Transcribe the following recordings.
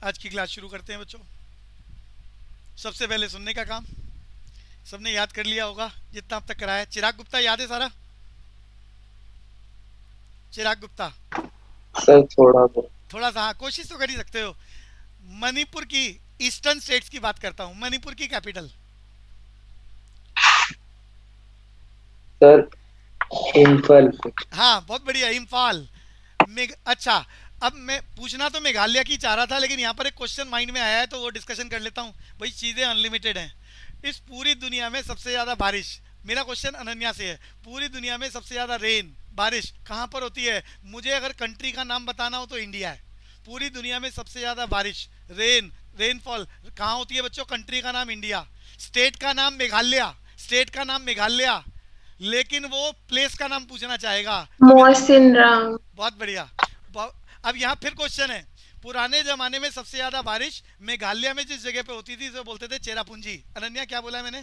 आज की क्लास शुरू करते हैं बच्चों। सबसे पहले सुनने का काम। सबने याद कर लिया होगा जितना अब तक कराया है। चिराग गुप्ता याद है सारा? चिराग गुप्ता? सर थोड़ा बहुत। थोड़ा सा, हाँ, कोशिश तो कर ही सकते हो। मणिपुर की ईस्टर्न स्टेट्स की बात करता हूँ। मणिपुर की कैपिटल? सर इम्फल। हाँ, बहुत बढ़िया, इम्फाल। अच्छा, अब मैं पूछना तो मेघालय की चाह रहा था, लेकिन यहाँ पर एक क्वेश्चन माइंड में आया है तो वो डिस्कशन कर लेता हूँ। भाई, चीज़ें अनलिमिटेड हैं। इस पूरी दुनिया में सबसे ज़्यादा बारिश, मेरा क्वेश्चन अनन्या से है, पूरी दुनिया में सबसे ज़्यादा रेन, बारिश कहाँ पर होती है? मुझे अगर कंट्री का नाम बताना हो तो इंडिया है। पूरी दुनिया में सबसे ज़्यादा बारिश, रेन, रेनफॉल कहाँ होती है बच्चों? कंट्री का नाम इंडिया, स्टेट का नाम मेघालय, स्टेट का नाम मेघालय, लेकिन वो प्लेस का नाम पूछना चाहेगा। तो मैं, मोहसिन राम। बहुत बढ़िया। अब यहाँ फिर क्वेश्चन है, पुराने जमाने में सबसे ज्यादा बारिश मेघालय में जिस जगह पे होती थी, तो बोलते थे चेरापूंजी। अनन्या, क्या बोला है मैंने?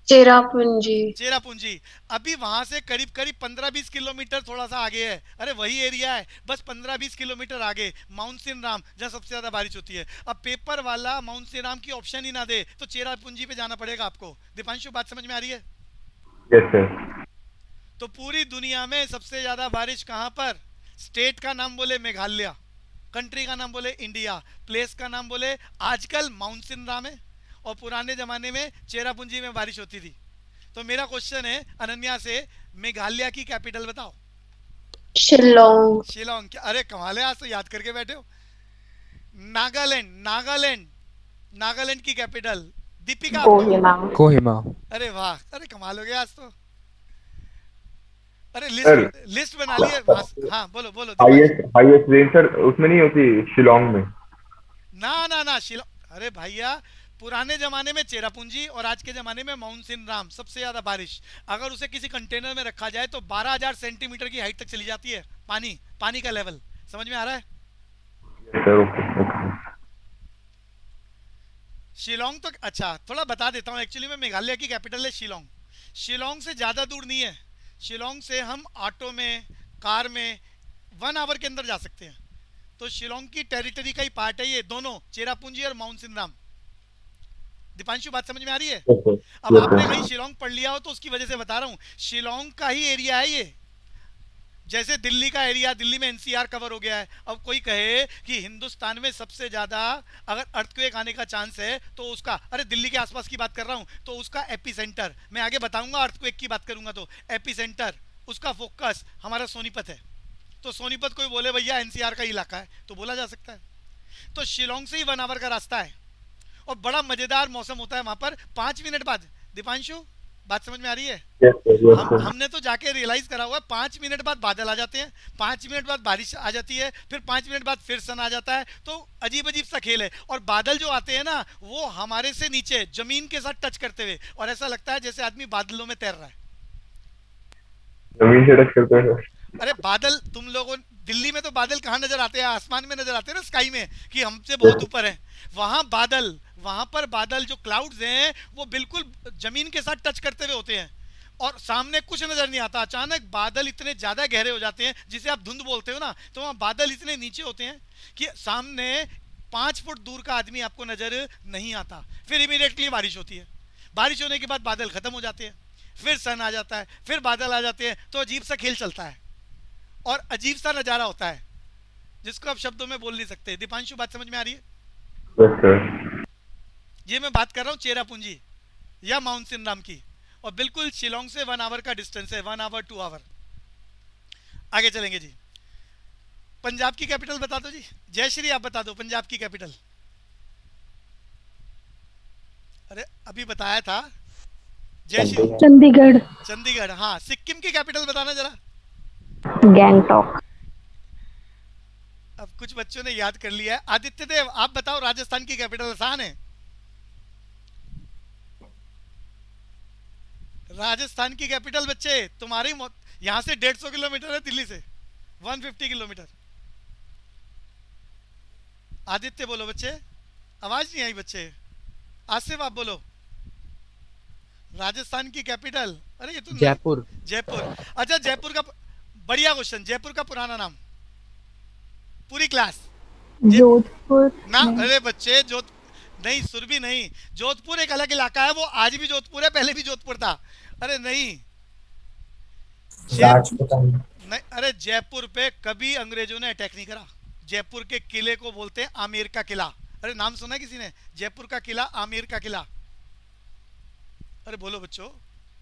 चेरापूंजी। चेरापूंजी। अभी वहां से करीब करीब 15-20 किलोमीटर थोड़ा सा आगे है, अरे वही एरिया है, बस 15-20 किलोमीटर आगे माउंट सिनराम, जहाँ सबसे ज्यादा बारिश होती है। अब पेपर वाला माउंट सिनराम की ऑप्शन ही ना दे तो चेरापूंजी पे जाना पड़ेगा आपको। दीपांशु, बात समझ में आ रही है? Yes sir. तो पूरी दुनिया में सबसे ज्यादा बारिश कहाँ पर? स्टेट का नाम बोले मेघालय, कंट्री का नाम बोले इंडिया, प्लेस का नाम बोले आजकल माउंट सिनराम है, और पुराने जमाने में चेरापूंजी में बारिश होती थी। तो मेरा क्वेश्चन है अनन्या से, मेघालय की कैपिटल बताओ। शिलोंग। शिलोंग? क्या, अरे कमाल है, आज तो याद करके बैठे हो। नागालैंड, नागालैंड, नागालैंड की कैपिटल? दीपिका, आपको? कोहिमा। कोहिमा। अरे वाह, अरे कमाल हो गया आज तो। अरे लिस्ट, सर लिस्ट बना ली है वहां हाँ, बोलो बोलो Deepanshu. Highest highest range sir उसमें नहीं होती शिलोंग में? ना ना ना, शिलोंग, अरे भैया, पुराने जमाने में चेरापूंजी और आज के जमाने में माउंट सिनराम, सबसे ज्यादा बारिश अगर उसे किसी कंटेनर में रखा जाए तो 12,000 सेंटीमीटर की हाइट तक चली जाती है। पानी, पानी का लेवल समझ में आ रहा है? Yes sir, okay okay. Shillong तो, अच्छा थोड़ा बता देता हूँ, एक्चुअली में मेघालय की कैपिटल है शिलोंग। शिलोंग से ज़्यादा दूर नहीं है। शिलोंग से हम ऑटो में, कार में 1 आवर के अंदर जा सकते हैं। तो शिलोंग की टेरिटरी का ही पार्ट है ये दोनों, चेरापूंजी और माउंट सिनराम। दीपांशु, बात समझ में आ रही है? Yes sir. अब यस आपने कहीं सर। शिलोंग पढ़ लिया हो तो उसकी वजह से बता रहा हूँ, शिलोंग का ही एरिया है ये। जैसे दिल्ली का एरिया, दिल्ली में एनसीआर कवर हो गया है। अब कोई कहे कि हिंदुस्तान में सबसे ज्यादा अगर अर्थक्वेक आने का चांस है तो उसका, अरे दिल्ली के आसपास की बात कर रहा हूं, तो उसका एपी सेंटर, मैं आगे बताऊंगा अर्थक्वेक की बात करूंगा तो, एपी सेंटर, उसका फोकस हमारा सोनीपत है। तो सोनीपत कोई बोले भैया एनसीआर का इलाका है तो बोला जा सकता है। तो शिलोंग से ही 1 आवर का रास्ता है, और बड़ा मजेदार मौसम होता है वहां पर 5 मिनट बाद। दीपांशु, बात समझ में आ रही है? Yes sir. यस हम सर। हमने तो जाके रियलाइज करा हुआ है, 5 मिनट बाद बादल आ जाते हैं, 5 मिनट बाद बारिश आ जाती है, फिर 5 मिनट बाद फिर सन आ जाता है। तो अजीब अजीब सा खेल है। और बादल जो आते हैं ना, वो हमारे से नीचे जमीन के साथ टच करते हुए, और ऐसा लगता है जैसे आदमी बादलों में तैर रहा है। जमीन से टच करते हैं सर। अरे बादल, तुम लोगों, दिल्ली में तो बादल कहाँ नजर आते हैं? आसमान में नजर आते हैं ना, स्काई में, कि हमसे बहुत यस ऊपर है। वहां बादल, वहां पर बादल जो क्लाउड्स हैं वो बिल्कुल जमीन के साथ टच करते हुए होते हैं, और सामने कुछ नजर नहीं आता। अचानक बादल इतने ज्यादा गहरे हो जाते हैं, जिसे आप धुंध बोलते हो ना, तो वहां बादल इतने नीचे होते हैं कि सामने 5 फुट दूर का आदमी आपको नजर नहीं आता। फिर इमीडिएटली बारिश होती है, बारिश होने के बाद बादल खत्म हो जाते हैं, फिर सन आ जाता है, फिर बादल आ जाते हैं, तो अजीब सा खेल चलता है और अजीब सा नजारा होता है, जिसको आप शब्दों में बोल नहीं सकते। दीपांशु, बात समझ में आ रही है? सर। ये मैं बात कर रहा हूँ चेरापूंजी या माउंट सिनराम की, और बिल्कुल शिलोंग से 1 आवर का डिस्टेंस है, 1 आवर 2 आवर। आगे चलेंगे जी। पंजाब की कैपिटल बता दो जी। जयश्री, आप बता दो पंजाब की कैपिटल। अरे अभी बताया था जयश्री। चंडीगढ़। चंडीगढ़, हाँ। सिक्किम की कैपिटल बताना जरा। गैंगटॉक। अब कुछ बच्चों ने याद कर लिया है। आदित्य देव, आप बताओ राजस्थान की कैपिटल, आसान है। राजस्थान की कैपिटल बच्चे, तुम्हारी यहाँ से 150 किलोमीटर है, दिल्ली से 150 किलोमीटर। आदित्य बोलो बच्चे, आवाज नहीं आई बच्चे। आसिफ, आप बोलो राजस्थान की कैपिटल। अरे ये तो नहीं। जयपुर। जयपुर। अच्छा, जयपुर का, बढ़िया क्वेश्चन, जयपुर का पुराना नाम, पूरी क्लास, जोधपुर ना नहीं। अरे बच्चे जो नहीं, सुरभि नहीं। जोधपुर एक अलग इलाका है, वो आज भी जोधपुर है, पहले भी जोधपुर था। अरे नहीं, जय राजपूताना। नहीं, अरे जयपुर पे कभी अंग्रेजों ने अटैक नहीं करा। जयपुर के किले को बोलते हैं आमेर का किला। अरे नाम सुना है किसी ने? जयपुर का किला, आमेर का किला। अरे बोलो बच्चों।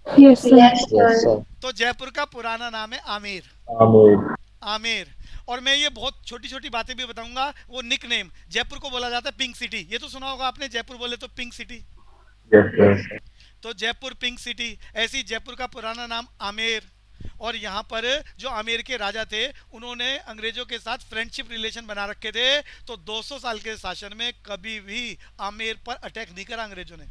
Yes sir. Yes sir. तो जयपुर का पुराना नाम है आमेर। आमिर। आमेर। और मैं ये बहुत छोटी छोटी बातें भी बताऊंगा। वो निक नेम, जयपुर को बोला जाता है पिंक सिटी। ये तो सुना होगा आपने, जयपुर बोले तो पिंक सिटी। Yes sir. तो जयपुर पिंक सिटी। ऐसी जयपुर का पुराना नाम आमेर। और यहाँ पर जो आमेर के राजा थे, उन्होंने अंग्रेजों के साथ फ्रेंडशिप रिलेशन बना रखे थे। तो 200 साल के शासन में कभी भी आमेर पर अटैक नहीं करा अंग्रेजों ने।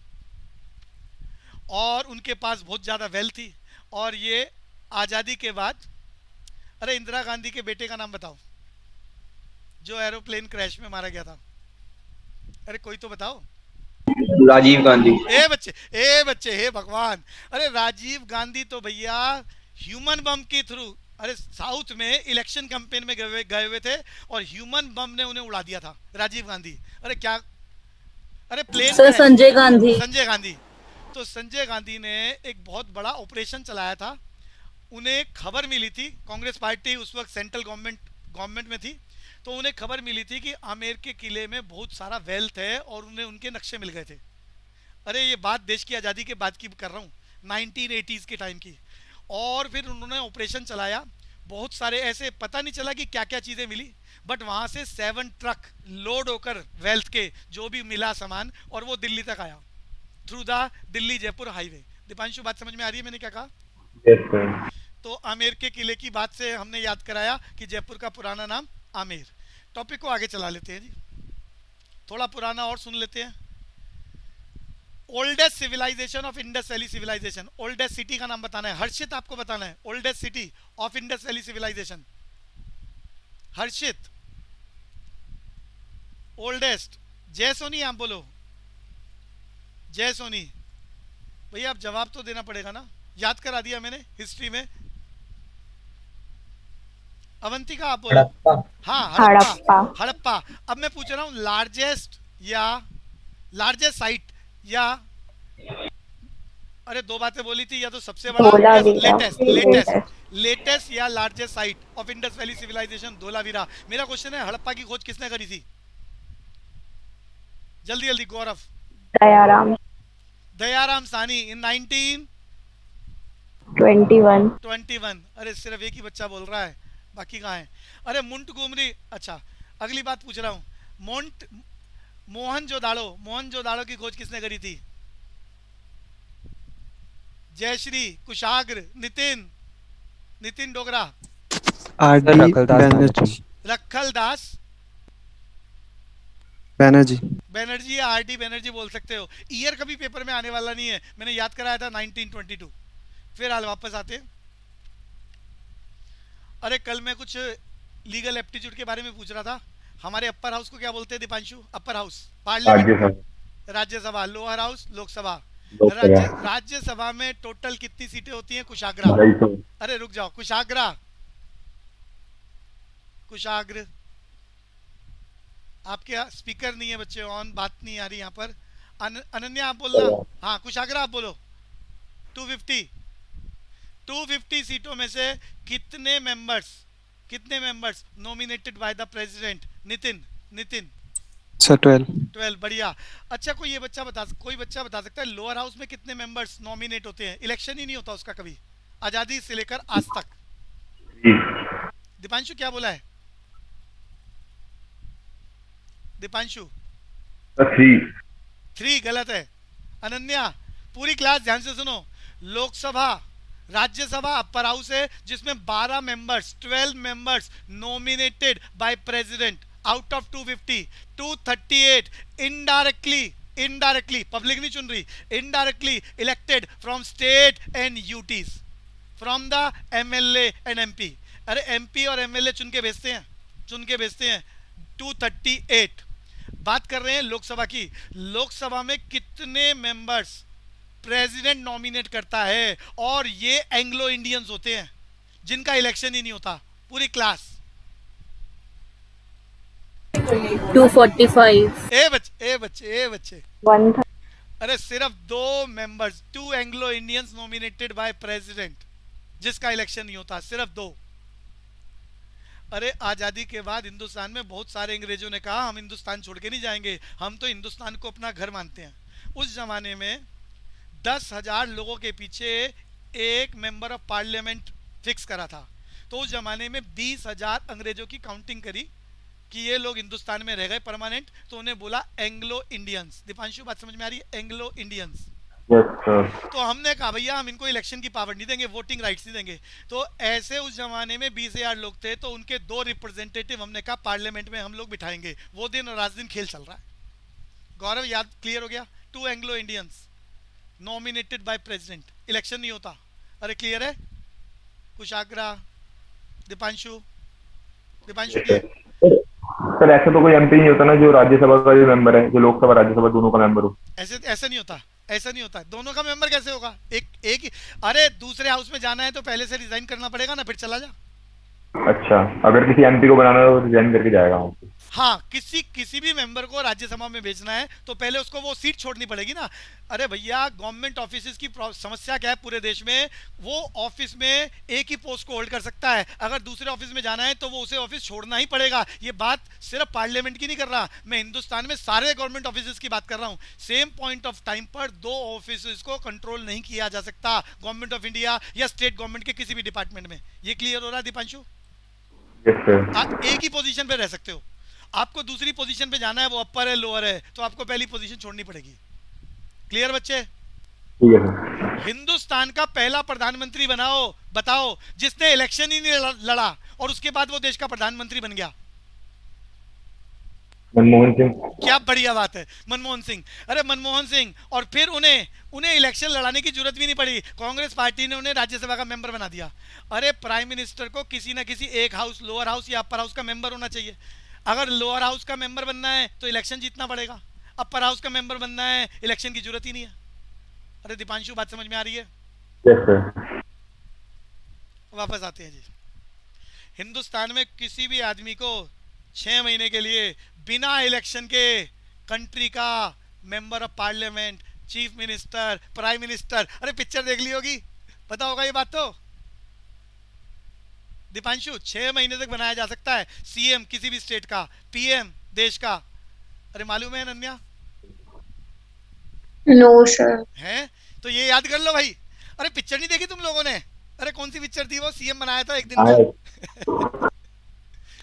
और उनके पास बहुत ज़्यादा वेल्थ थी। और ये आज़ादी के बाद, अरे इंदिरा गांधी के बेटे का नाम बताओ जो एरोप्लेन क्रैश में मारा गया था। अरे कोई तो बताओ। राजीव गांधी। ए बच्चे हे भगवान। अरे राजीव गांधी तो भैया ह्यूमन बम के थ्रू, अरे साउथ में इलेक्शन कैंपेन में गए हुए थे और ह्यूमन बम ने उन्हें उड़ा दिया था, राजीव गांधी। अरे क्या, अरे प्लेन सर संजय गांधी। संजय गांधी। तो संजय गांधी ने एक बहुत बड़ा ऑपरेशन चलाया था। उन्हें खबर मिली थी, कांग्रेस पार्टी उस वक्त सेंट्रल गवर्नमेंट में थी। तो उन्हें खबर मिली थी कि आमेर के किले में बहुत सारा वेल्थ है और उन्हें उनके नक्शे मिल गए थे। अरे ये बात देश की आज़ादी के बाद की कर रहा हूँ, 1980s के टाइम की। और फिर उन्होंने ऑपरेशन चलाया। बहुत सारे ऐसे, पता नहीं चला कि क्या क्या चीज़ें मिली, बट वहाँ से 7 ट्रक लोड होकर वेल्थ के जो भी मिला सामान, और वो दिल्ली तक आया through the Delhi Jaipur highway. Deepanshu बात समझ में आ रही है मैंने क्या कहा? Yes sir. तो आमेर के किले की बात से हमने याद कराया कि जयपुर का पुराना नाम आमेर। टॉपिक को आगे चला लेते हैं जी, थोड़ा पुराना और सुन लेते हैं। Oldest civilisation of Indus Valley civilisation. Oldest city का नाम बताना है। हर्षित आपको बताना है oldest city of Indus Valley civilisation. Harshit, oldest. Jay Soni, आप बोलो। जय सोनी भैया, आप जवाब तो देना पड़ेगा ना, याद करा दिया मैंने हिस्ट्री में। अवंतिका आप बोलो। हड़प्पा। हाँ हड़प्पा। हड़प्पा। अब मैं पूछ रहा हूँ लार्जेस्ट साइट या, अरे दो बातें बोली थी, या तो सबसे बड़ा या लेटेस्ट या largest site of Indus Valley civilisation Dholavira. मेरा क्वेश्चन है, हड़प्पा की खोज किसने करी थी? जल्दी जल्दी गौरव। दयाराम सानी इन 1921। अरे सिर्फ एक ही बच्चा बोल रहा है, बाकी कहाँ है? अरे मुंटगोमरी। अच्छा, अगली बात पूछ रहा हूँ, मोहनजोदाड़ो की खोज किसने करी थी? जयश्री, कुशाग्र, नितिन डोगरा। आर.डी. बनर्जी। रखलदास बनर्जी या आर.डी. बनर्जी बोल सकते हो। ईयर कभी पेपर में आने वाला नहीं है, मैंने याद कराया था 1922। फिर हाल वापस आते। अरे कल मैं कुछ लीगल एप्टीट्यूड के बारे में पूछ रहा था। हमारे अपर हाउस को क्या बोलते हैं Deepanshu? Upper house parliament, Rajya Sabha. Lower house Lok Sabha. Rajya Sabha में टोटल कितनी सीटें होती हैं? कुशाग्रा। अरे रुक जाओ, कुशाग्र। आपके स्पीकर नहीं है बच्चे ऑन, बात नहीं आ रही यहाँ पर। अनन्या आप बोलना। हाँ कुशाग्रा आप बोलो। 250 सीटों में से कितने members nominated by the president? Nitin sir 12। बढ़िया। अच्छा, कोई बच्चा बता सकता है लोअर हाउस में कितने मेंबर्स नॉमिनेट होते हैं? इलेक्शन ही नहीं होता उसका कभी, आजादी से लेकर आज तक। दीपांशु क्या बोला है? दीपांशु 3 गलत है। अनन्या, पूरी क्लास ध्यान से सुनो। लोकसभा, राज्यसभा अपर हाउस है जिसमें 12 members nominated by president out of 250। 238 indirectly, public नहीं चुन रही, indirectly elected from state and UTs, from the MLA and MP. अरे एमपी और एमएलए चुन के भेजते हैं 238। बात कर रहे हैं लोकसभा की। लोकसभा में कितने मेंबर्स प्रेसिडेंट नॉमिनेट करता है? और ये एंग्लो इंडियंस होते हैं जिनका इलेक्शन ही नहीं होता। पूरी क्लास 245. ए बच्चे 130. अरे सिर्फ 2 members, 2 Anglo Indians nominated by president, जिसका इलेक्शन नहीं होता, सिर्फ 2। अरे आज़ादी के बाद हिंदुस्तान में बहुत सारे अंग्रेजों ने कहा हम हिंदुस्तान छोड़ के नहीं जाएंगे, हम तो हिंदुस्तान को अपना घर मानते हैं। उस जमाने में 10,000 लोगों के पीछे एक मेंबर ऑफ पार्लियामेंट फिक्स करा था। तो उस जमाने में 20,000 अंग्रेजों की काउंटिंग करी कि ये लोग हिंदुस्तान में रह गए परमानेंट, तो उन्हें बोला एंग्लो इंडियंस। दीपांशु बात समझ में आ रही है? Anglo Indians. Yes sir. तो हमने कहा भैया हम इनको इलेक्शन की पावर नहीं देंगे, वोटिंग राइट्स नहीं देंगे। तो ऐसे उस जमाने में 20,000 लोग थे, तो उनके 2 रिप्रेजेंटेटिव हमने कहा पार्लियामेंट में हम लोग बिठाएंगे। वो दिन और आज दिन खेल चल रहा है। गौरव याद क्लियर हो गया? 2 Anglo Indians nominated by president, election नहीं होता। अरे क्लियर है? कुशाग्रा, दीपांशु क्लियर? सर ऐसा तो कोई एमपी नहीं होता ना जो राज्यसभा का जो मेंबर है, जो लोकसभा राज्यसभा दोनों का मेंबर हो। ऐसे नहीं होता, ऐसा नहीं होता। दोनों का मेंबर कैसे होगा? एक ही। अरे दूसरे हाउस में जाना है तो पहले से रिजाइन करना पड़ेगा ना, फिर चला जा। अच्छा, अगर किसी एमपी को बनाना है तो रिजाइन करके जाएगा वहाँ पे। हाँ, किसी भी मेंबर को राज्यसभा में भेजना है तो पहले उसको वो सीट छोड़नी पड़ेगी ना। अरे भैया गवर्नमेंट ऑफिस की समस्या क्या है पूरे देश में? वो ऑफिस में एक ही पोस्ट को होल्ड कर सकता है, अगर दूसरे ऑफिस में जाना है तो वो उसे ऑफिस छोड़ना ही पड़ेगा। ये बात सिर्फ पार्लियामेंट की नहीं कर रहा, मैं हिंदुस्तान में सारे गवर्नमेंट ऑफिस की बात कर रहा हूँ। सेम पॉइंट ऑफ टाइम पर 2 ऑफिस को कंट्रोल नहीं किया जा सकता, गवर्नमेंट ऑफ इंडिया या स्टेट गवर्नमेंट के किसी भी डिपार्टमेंट में। ये क्लियर हो रहा है दीपांशु? Yes sir. आप एक ही पोजीशन पे रह सकते हो, आपको दूसरी पोजीशन पे जाना है, वो अपर है लोअर है, तो आपको पहली पोजीशन छोड़नी पड़ेगी। क्लियर बच्चे? ठीक है सर। हिंदुस्तान का पहला प्रधानमंत्री बताओ जिसने इलेक्शन ही नहीं लड़ा और उसके बाद वो देश का प्रधानमंत्री बन गया। मनमोहन सिंह। क्या बढ़िया बात है, मनमोहन सिंह। अरे मनमोहन सिंह, और फिर उन्हें इलेक्शन लड़ाने की जरूरत भी नहीं पड़ी, कांग्रेस पार्टी ने उन्हें राज्यसभा का मेंबर बना दिया। अरे प्राइम मिनिस्टर को किसी ना किसी एक हाउस, लोअर हाउस या अपर हाउस का मेंबर होना चाहिए। अगर लोअर हाउस का मेंबर बनना है तो इलेक्शन जीतना पड़ेगा, अपर हाउस का मेंबर बनना है इलेक्शन की जरूरत ही नहीं है। अरे दीपांशु बात समझ में आ रही है? Yes sir. वापस आते हैं जी। हिंदुस्तान में किसी भी आदमी को 6 महीने के लिए बिना इलेक्शन के कंट्री का member of parliament, chief minister, prime minister, अरे पिक्चर देख ली होगी, पता होगा ये बात तो। दीपांशु 6 महीने तक बनाया जा सकता है सीएम किसी भी स्टेट का, पीएम देश का। अरे मालूम है अनन्या? No, sir. है तो ये याद कर लो भाई। अरे पिक्चर नहीं देखी तुम लोगों ने? अरे कौन सी पिक्चर थी वो, सीएम बनाया था एक दिन में?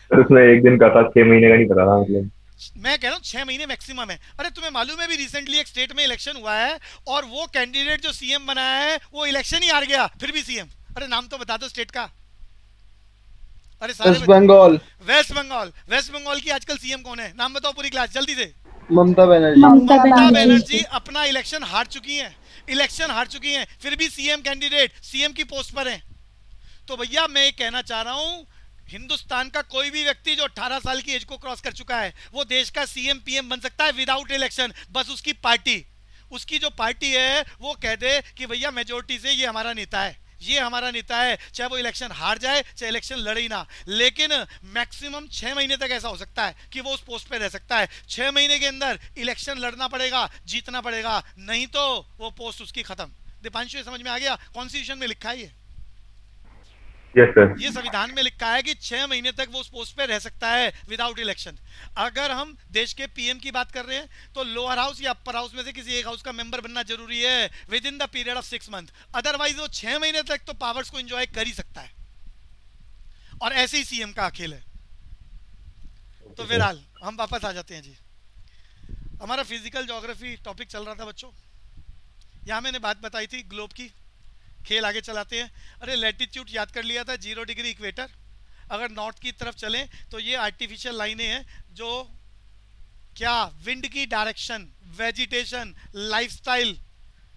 सर उसमें एक दिन का था, 6 महीने का नहीं पता था मतलब। मैं कह रहा हूँ 6 महीने मैक्सिमम है। अरे तुम्हें मालूम है भी रिसेंटली एक स्टेट में इलेक्शन हुआ है और वो कैंडिडेट जो सीएम बनाया है वो इलेक्शन ही हार गया, फिर भी सीएम। अरे नाम तो बता दो स्टेट का। अरे सारे वेस्ट बंगाल। वेस्ट बंगाल की आजकल सीएम कौन है? नाम बताओ पूरी क्लास जल्दी से। ममता बनर्जी। ममता ममता बनर्जी। बनर्जी अपना इलेक्शन हार चुकी हैं, फिर भी सीएम कैंडिडेट सीएम की पोस्ट पर है। तो भैया मैं कहना चाह रहा हूं, हिंदुस्तान का कोई भी व्यक्ति जो 18 साल की एज को क्रॉस कर चुका है वो देश का सीएम पीएम बन सकता है विदाउट इलेक्शन। बस उसकी जो पार्टी है वो कह दे कि भैया मेजोरिटी से ये हमारा नेता है, चाहे वो इलेक्शन हार जाए चाहे इलेक्शन लड़े ही ना, लेकिन मैक्सिमम 6 महीने तक ऐसा हो सकता है कि वो उस पोस्ट पे रह सकता है। 6 महीने के अंदर इलेक्शन लड़ना पड़ेगा, जीतना पड़ेगा, नहीं तो वो पोस्ट उसकी खत्म। दीपांशु ये समझ में आ गया? कॉन्स्टिट्यूशन में लिखा है ये। Yes sir. ये संविधान में लिखा है कि 6 महीने तक वो उस पोस्ट पे रह सकता है विदाउट इलेक्शन। अगर हम देश के पीएम की बात कर रहे हैं तो लोअर हाउस या अपर हाउस में से किसी एक हाउस का मेंबर बनना जरूरी है with in the period of 6 month. Otherwise वो 6 महीने तक तो पावर्स को एंजॉय कर ही सकता है, और ऐसे ही सीएम का खेल है। तो फिलहाल हम वापस आ जाते हैं जी। हमारा फिजिकल ज्योग्राफी टॉपिक चल रहा था बच्चों। यहाँ मैंने बात बताई थी ग्लोब की। खेल आगे चलाते हैं। अरे लैटिट्यूड याद कर लिया था, 0 डिग्री इक्वेटर। अगर नॉर्थ की तरफ चलें तो ये आर्टिफिशियल लाइनें हैं जो क्या विंड की डायरेक्शन, वेजिटेशन, लाइफस्टाइल,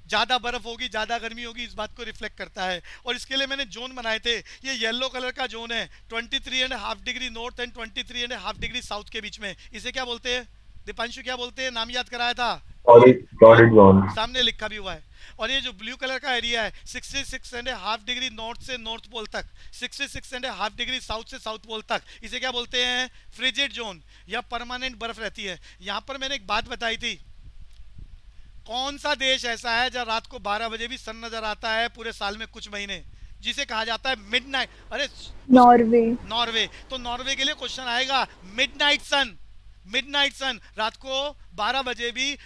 ज़्यादा बर्फ़ होगी ज़्यादा गर्मी होगी इस बात को रिफ्लेक्ट करता है। और इसके लिए मैंने जोन बनाए थे। ये येलो कलर का जोन है 23.5 degree north and 23.5 degree south के बीच में। इसे क्या बोलते हैं? दीपांशु क्या बोलते हैं, नाम याद कराया था, टॉर्रिड जोन। सामने लिखा भी हुआ है। और ये जो ब्लू कलर का एरिया है 66.5 डिग्री नॉर्थ से नॉर्थ पोल तक, 66.5 डिग्री साउथ से साउथ पोल तक, इसे क्या बोलते हैं, फ्रिजिड जोन, या परमानेंट बर्फ रहती है। यहाँ पर मैंने एक बात बताई थी, कौन सा देश ऐसा है जहाँ रात को 12 बजे भी सन नजर आता है पूरे साल में कुछ महीने, जिसे कहा जाता है मिडनाइट, अरे नॉर्वे। नॉर्वे। तो नॉर्वे के लिए क्वेश्चन आएगा मिडनाइट सन, मिडनाइट सन, रात को 12 बजे भी,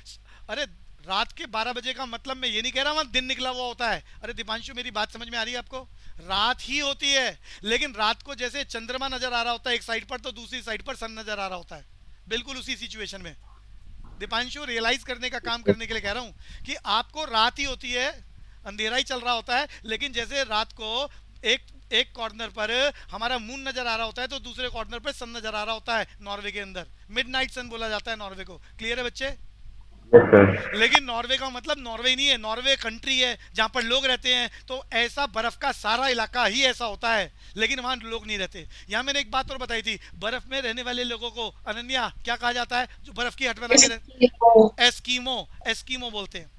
अरे रात के 12 बजे का मतलब मैं ये नहीं कह रहा वहां दिन निकला हुआ होता है। अरे दीपांशु मेरी बात समझ में आ रही है आपको, रात ही होती है, लेकिन रात को जैसे चंद्रमा नजर आ रहा होता है एक साइड पर, तो दूसरी साइड पर सन नजर आ रहा होता है, बिल्कुल उसी सिचुएशन में। दीपांशु रियलाइज करने का काम करने के लिए कह रहा हूं कि आपको रात ही होती है, अंधेरा ही चल रहा होता है, लेकिन जैसे रात को एक एक कॉर्नर पर हमारा मून नजर आ रहा होता है तो दूसरे कॉर्नर पर सन नजर आ रहा होता है। नॉर्वे के अंदर मिडनाइट सन बोला जाता है नॉर्वे को। क्लियर है बच्चे? Yes sir. लेकिन नॉर्वे का मतलब नॉर्वे नहीं है, नॉर्वे कंट्री है जहां पर लोग रहते हैं, तो ऐसा बर्फ का सारा इलाका ही ऐसा होता है, लेकिन वहां लोग नहीं रहते। यहाँ मैंने एक बात और बताई थी, बर्फ में रहने वाले लोगों को, अनन्या क्या कहा जाता है, जो बर्फ की हट बना के रहते, एस्कीमो, एस्कीमो बोलते हैं।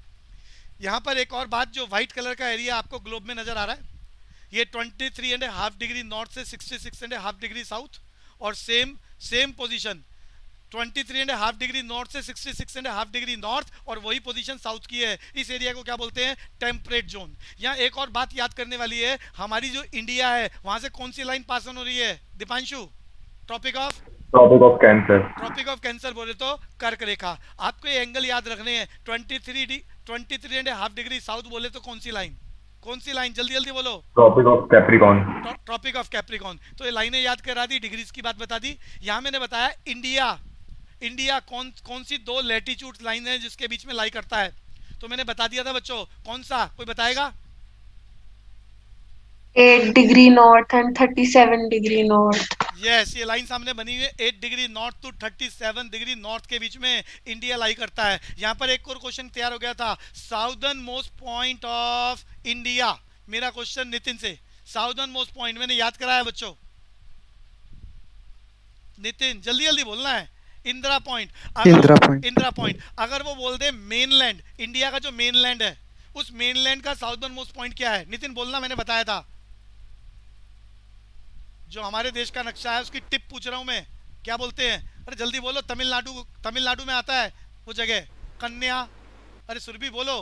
यहाँ पर एक और बात, जो व्हाइट कलर का एरिया आपको ग्लोब में नजर आ रहा है, ये 23.5 डिग्री नॉर्थ से 66.5 डिग्री साउथ, और सेम पोजीशन 23.5 डिग्री नॉर्थ से 66.5 डिग्री नॉर्थ, और वही पोजीशन साउथ की है। इस एरिया को क्या बोलते हैं, टेम्परेट जोन। यहाँ एक और बात याद करने वाली है, हमारी जो इंडिया है वहां से कौन सी लाइन पास ऑन हो रही है Deepanshu, Tropic of Cancer. Tropic of Cancer बोले तो कर्क रेखा। आपको ये एंगल याद रखने हैं, 23.5 डिग्री साउथ बोले तो कौन सी लाइन, कौन सी लाइन, जल्दी जल्दी बोलो, Tropic of Capricorn. Tropic of Capricorn. तो ये लाइनें याद करा दी, डिग्रीज की बात बता दी। यहाँ मैंने बताया इंडिया कौन सी दो लैटिट्यूड लाइन है जिसके बीच में लाई करता है, तो मैंने बता दिया था बच्चों, कौन सा, कोई बताएगा? 8 degree north and 37 degree north. Yes, ये लाइन सामने बनी हुई है, 8 degree north to 37 degree north के बीच में इंडिया लाई करता है। यहाँ पर एक और क्वेश्चन तैयार हो गया था, southern most point of India, मेरा क्वेश्चन नितिन से, साउदर्न मोस्ट पॉइंट मैंने याद कराया बच्चों, नितिन जल्दी जल्दी बोलना है, इंदिरा पॉइंट। इंदिरा पॉइंट अगर वो बोल दे मेनलैंड, इंडिया का जो मेनलैंड है, उस मेनलैंड का साउदर्न मोस्ट पॉइंट क्या है, नितिन बोलना, मैंने बताया था, जो हमारे देश का नक्शा है उसकी टिप पूछ रहा हूं मैं, क्या बोलते हैं, अरे जल्दी बोलो, तमिलनाडु में आता है वो जगह, कन्या, अरे सुरभि बोलो,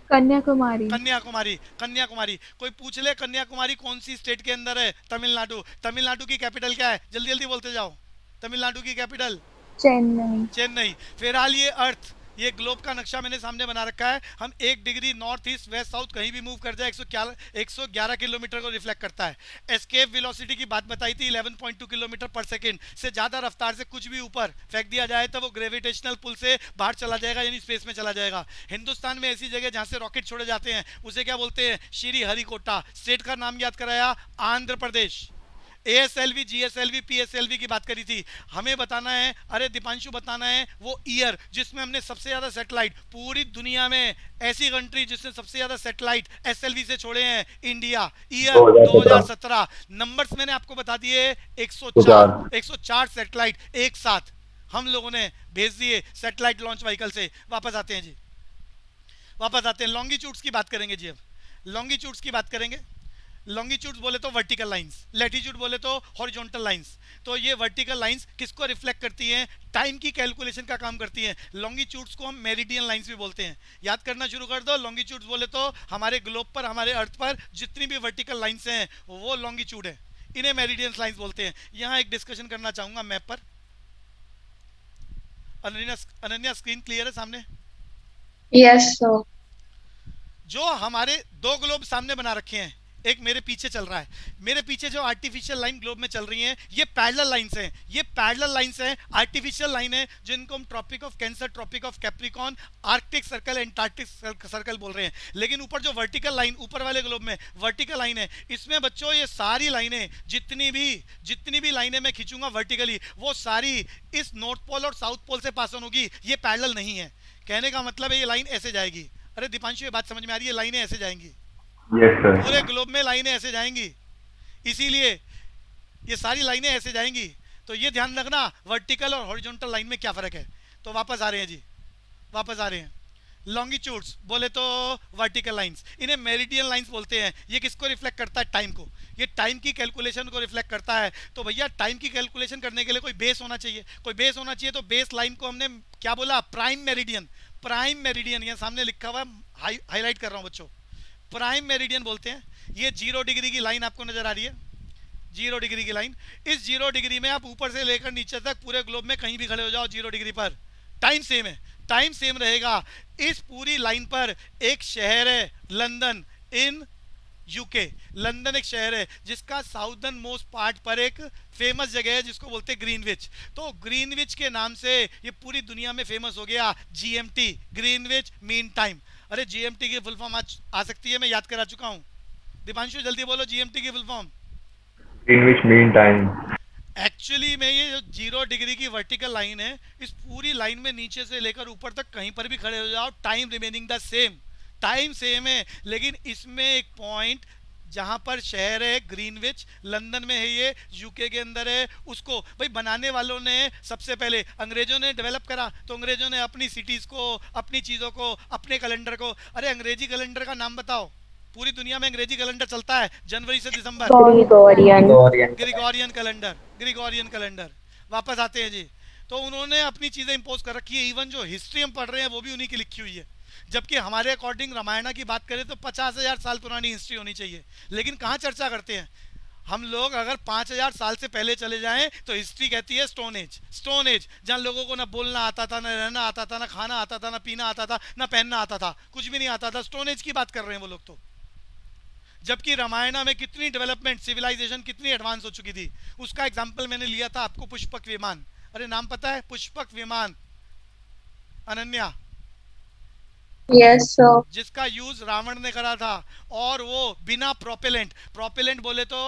कन्याकुमारी। कन्याकुमारी। कोई पूछ ले कन्याकुमारी कौन सी स्टेट के अंदर है, तमिलनाडु की कैपिटल क्या है, जल्दी जल्दी बोलते जाओ, तमिलनाडु की कैपिटल चेन्नई। फिलहाल ये अर्थ, ये ग्लोब का नक्शा मैंने सामने बना रखा है, हम 1 degree north east west south कहीं भी मूव कर जाए 111 किलोमीटर को रिफ्लेक्ट करता है। एस्केप वेलोसिटी की बात बताई थी, 11.2 किलोमीटर पर सेकेंड से ज्यादा रफ्तार से कुछ भी ऊपर फेंक दिया जाए तो वो ग्रेविटेशनल पुल से बाहर चला जाएगा, यानी स्पेस में चला जाएगा। हिंदुस्तान में ऐसी जगह जहां से रॉकेट छोड़े जाते हैं उसे क्या बोलते हैं, श्री हरिकोटा। स्टेट का नाम याद कराया, Andhra Pradesh. ASLV, GSLV, PSLV की बात करी थी, हमें बताना है, अरे दीपांशु बताना है वो ईयर जिसमें हमने सबसे ज्यादा सैटेलाइट, पूरी दुनिया में ऐसी कंट्री जिसने सबसे ज्यादा सैटेलाइट SLV से छोड़े हैं, इंडिया। ईयर 2017। नंबर्स मैंने आपको बता दिए, 104 सैटेलाइट एक साथ हम लोगों ने भेज दिए सैटेलाइट लॉन्च व्हीकल से। वापस आते हैं जी, वापस आते हैं, लॉन्गिट्यूड्स की बात करेंगे जी। अब लॉन्गिट्यूड्स की बात करेंगे। लॉन्गिट्यूड्स बोले तो वर्टिकल लाइंस, लैटिट्यूड बोले तो हॉरिजॉन्टल लाइंस। तो ये वर्टिकल लाइंस किसको रिफ्लेक्ट करती हैं, टाइम की कैलकुलेशन का काम करती हैं। लॉन्गिट्यूड्स को हम मेरिडियन लाइंस भी बोलते हैं, याद करना शुरू कर दो। लॉन्गिट्यूड्स बोले तो हमारे ग्लोब पर, हमारे अर्थ पर जितनी भी वर्टिकल लाइंस हैं वो लॉन्गिट्यूड है, इन्हें मेरिडियन लाइंस बोलते हैं। यहाँ एक डिस्कशन करना चाहूंगा मैप पर। अनन्या स्क्रीन क्लियर है सामने? Yes sir. जो हमारे दो ग्लोब सामने बना रखे हैं, एक मेरे पीछे चल रहा है, मेरे पीछे जो आर्टिफिशियल लाइन ग्लोब में चल रही हैं ये पैरेलल लाइंस हैं, ये पैरेलल लाइंस हैं, आर्टिफिशियल लाइन है, जिनको हम Tropic of Cancer, Tropic of Capricorn, Arctic Circle, Antarctic Circle बोल रहे हैं। लेकिन ऊपर जो वर्टिकल लाइन, ऊपर वाले ग्लोब में वर्टिकल लाइन है, इसमें बच्चों ये सारी लाइनें, जितनी भी लाइनें मैं खींचूंगा वर्टिकली, वो सारी इस नॉर्थ पोल और साउथ पोल से पास ऑन होगी, ये पैरेलल नहीं है। कहने का मतलब है ये लाइन ऐसे जाएगी। अरे दीपांशु ये बात समझ में आ रही है, लाइनें ऐसे जाएंगी, यस सर। पूरे ग्लोब में लाइनें ऐसे जाएंगी, इसीलिए ये सारी लाइनें ऐसे जाएंगी। तो ये ध्यान रखना वर्टिकल और हॉरिजॉन्टल लाइन में क्या फर्क है। तो वापस आ रहे हैं जी, वापस आ रहे हैं। लॉन्गिट्यूड्स बोले तो वर्टिकल लाइंस, इन्हें मेरिडियन लाइंस बोलते हैं। ये किसको रिफ्लेक्ट करता है? टाइम को। ये टाइम की कैलकुलेशन को रिफ्लेक्ट करता है। तो भैया टाइम की कैलकुलेशन करने के लिए कोई बेस होना चाहिए, कोई बेस होना चाहिए। तो बेस लाइन को हमने क्या बोला? Prime meridian. प्राइम मेरिडियन यहाँ सामने लिखा हुआ है, हाईलाइट कर रहा हूँ बच्चों, प्राइम मेरिडियन बोलते हैं। ये 0 डिग्री की लाइन आपको नजर आ रही है, 0 डिग्री की लाइन। इस 0 डिग्री में आप ऊपर से लेकर नीचे तक पूरे ग्लोब में कहीं भी खड़े हो जाओ 0 डिग्री पर, टाइम सेम है, टाइम सेम रहेगा। इस पूरी लाइन पर एक शहर है लंदन इन यूके। लंदन एक शहर है जिसका साउदर्न मोस्ट पार्ट पर एक फेमस जगह है जिसको बोलते हैं ग्रीनविच। तो ग्रीनविच के नाम से ये पूरी दुनिया में फेमस हो गया, जीएमटी, ग्रीनविच मीन टाइम। अरे जीएमटी की फुल फॉर्म आ सकती है, मैं याद करा चुका हूँ। दीपांशु जल्दी बोलो जीएमटी की full form. Greenwich mean time. Actually में ये जो 0 डिग्री की वर्टिकल लाइन है, इस पूरी लाइन में नीचे से लेकर ऊपर तक कहीं पर भी खड़े हो जाओ, time remaining the same, time same है। लेकिन इसमें एक पॉइंट, जहां पर शहर है ग्रीनविच, लंदन में है ये, यूके के अंदर है, उसको भाई बनाने वालों ने सबसे पहले अंग्रेजों ने डेवलप करा। तो अंग्रेजों ने अपनी सिटीज को, अपनी चीज़ों को, अपने कैलेंडर को, अरे अंग्रेजी कैलेंडर का नाम बताओ, पूरी दुनिया में अंग्रेजी कैलेंडर चलता है जनवरी से दिसंबर, Gregorian. Gregorian calendar, Gregorian calendar. वापस आते हैं जी। तो उन्होंने अपनी चीज़ें इंपोज कर रखी है। इवन जो हिस्ट्री हम पढ़ रहे हैं वो भी उन्हीं की लिखी हुई है। जबकि हमारे अकॉर्डिंग रामायण की बात करें तो 50,000 साल पुरानी हिस्ट्री होनी चाहिए, लेकिन कहाँ चर्चा करते हैं हम लोग। अगर 5,000 साल से पहले चले जाएं तो हिस्ट्री कहती है स्टोन एज। स्टोन एज जहाँ लोगों को ना बोलना आता था, ना रहना आता था, ना खाना आता था, ना पीना आता था, ना पहनना आता था, कुछ भी नहीं आता था। स्टोन एज की बात कर रहे हैं वो लोग तो। जबकि रामायण में कितनी डेवलपमेंट, सिविलाइजेशन कितनी एडवांस हो चुकी थी। उसका एग्जाम्पल मैंने लिया था आपको, पुष्पक विमान। अरे नाम पता है? पुष्पक विमान, अनन्या, Yes, sir. जिसका यूज रावण ने करा था, और वो बिना प्रोपेलेंट, प्रोपेलेंट बोले तो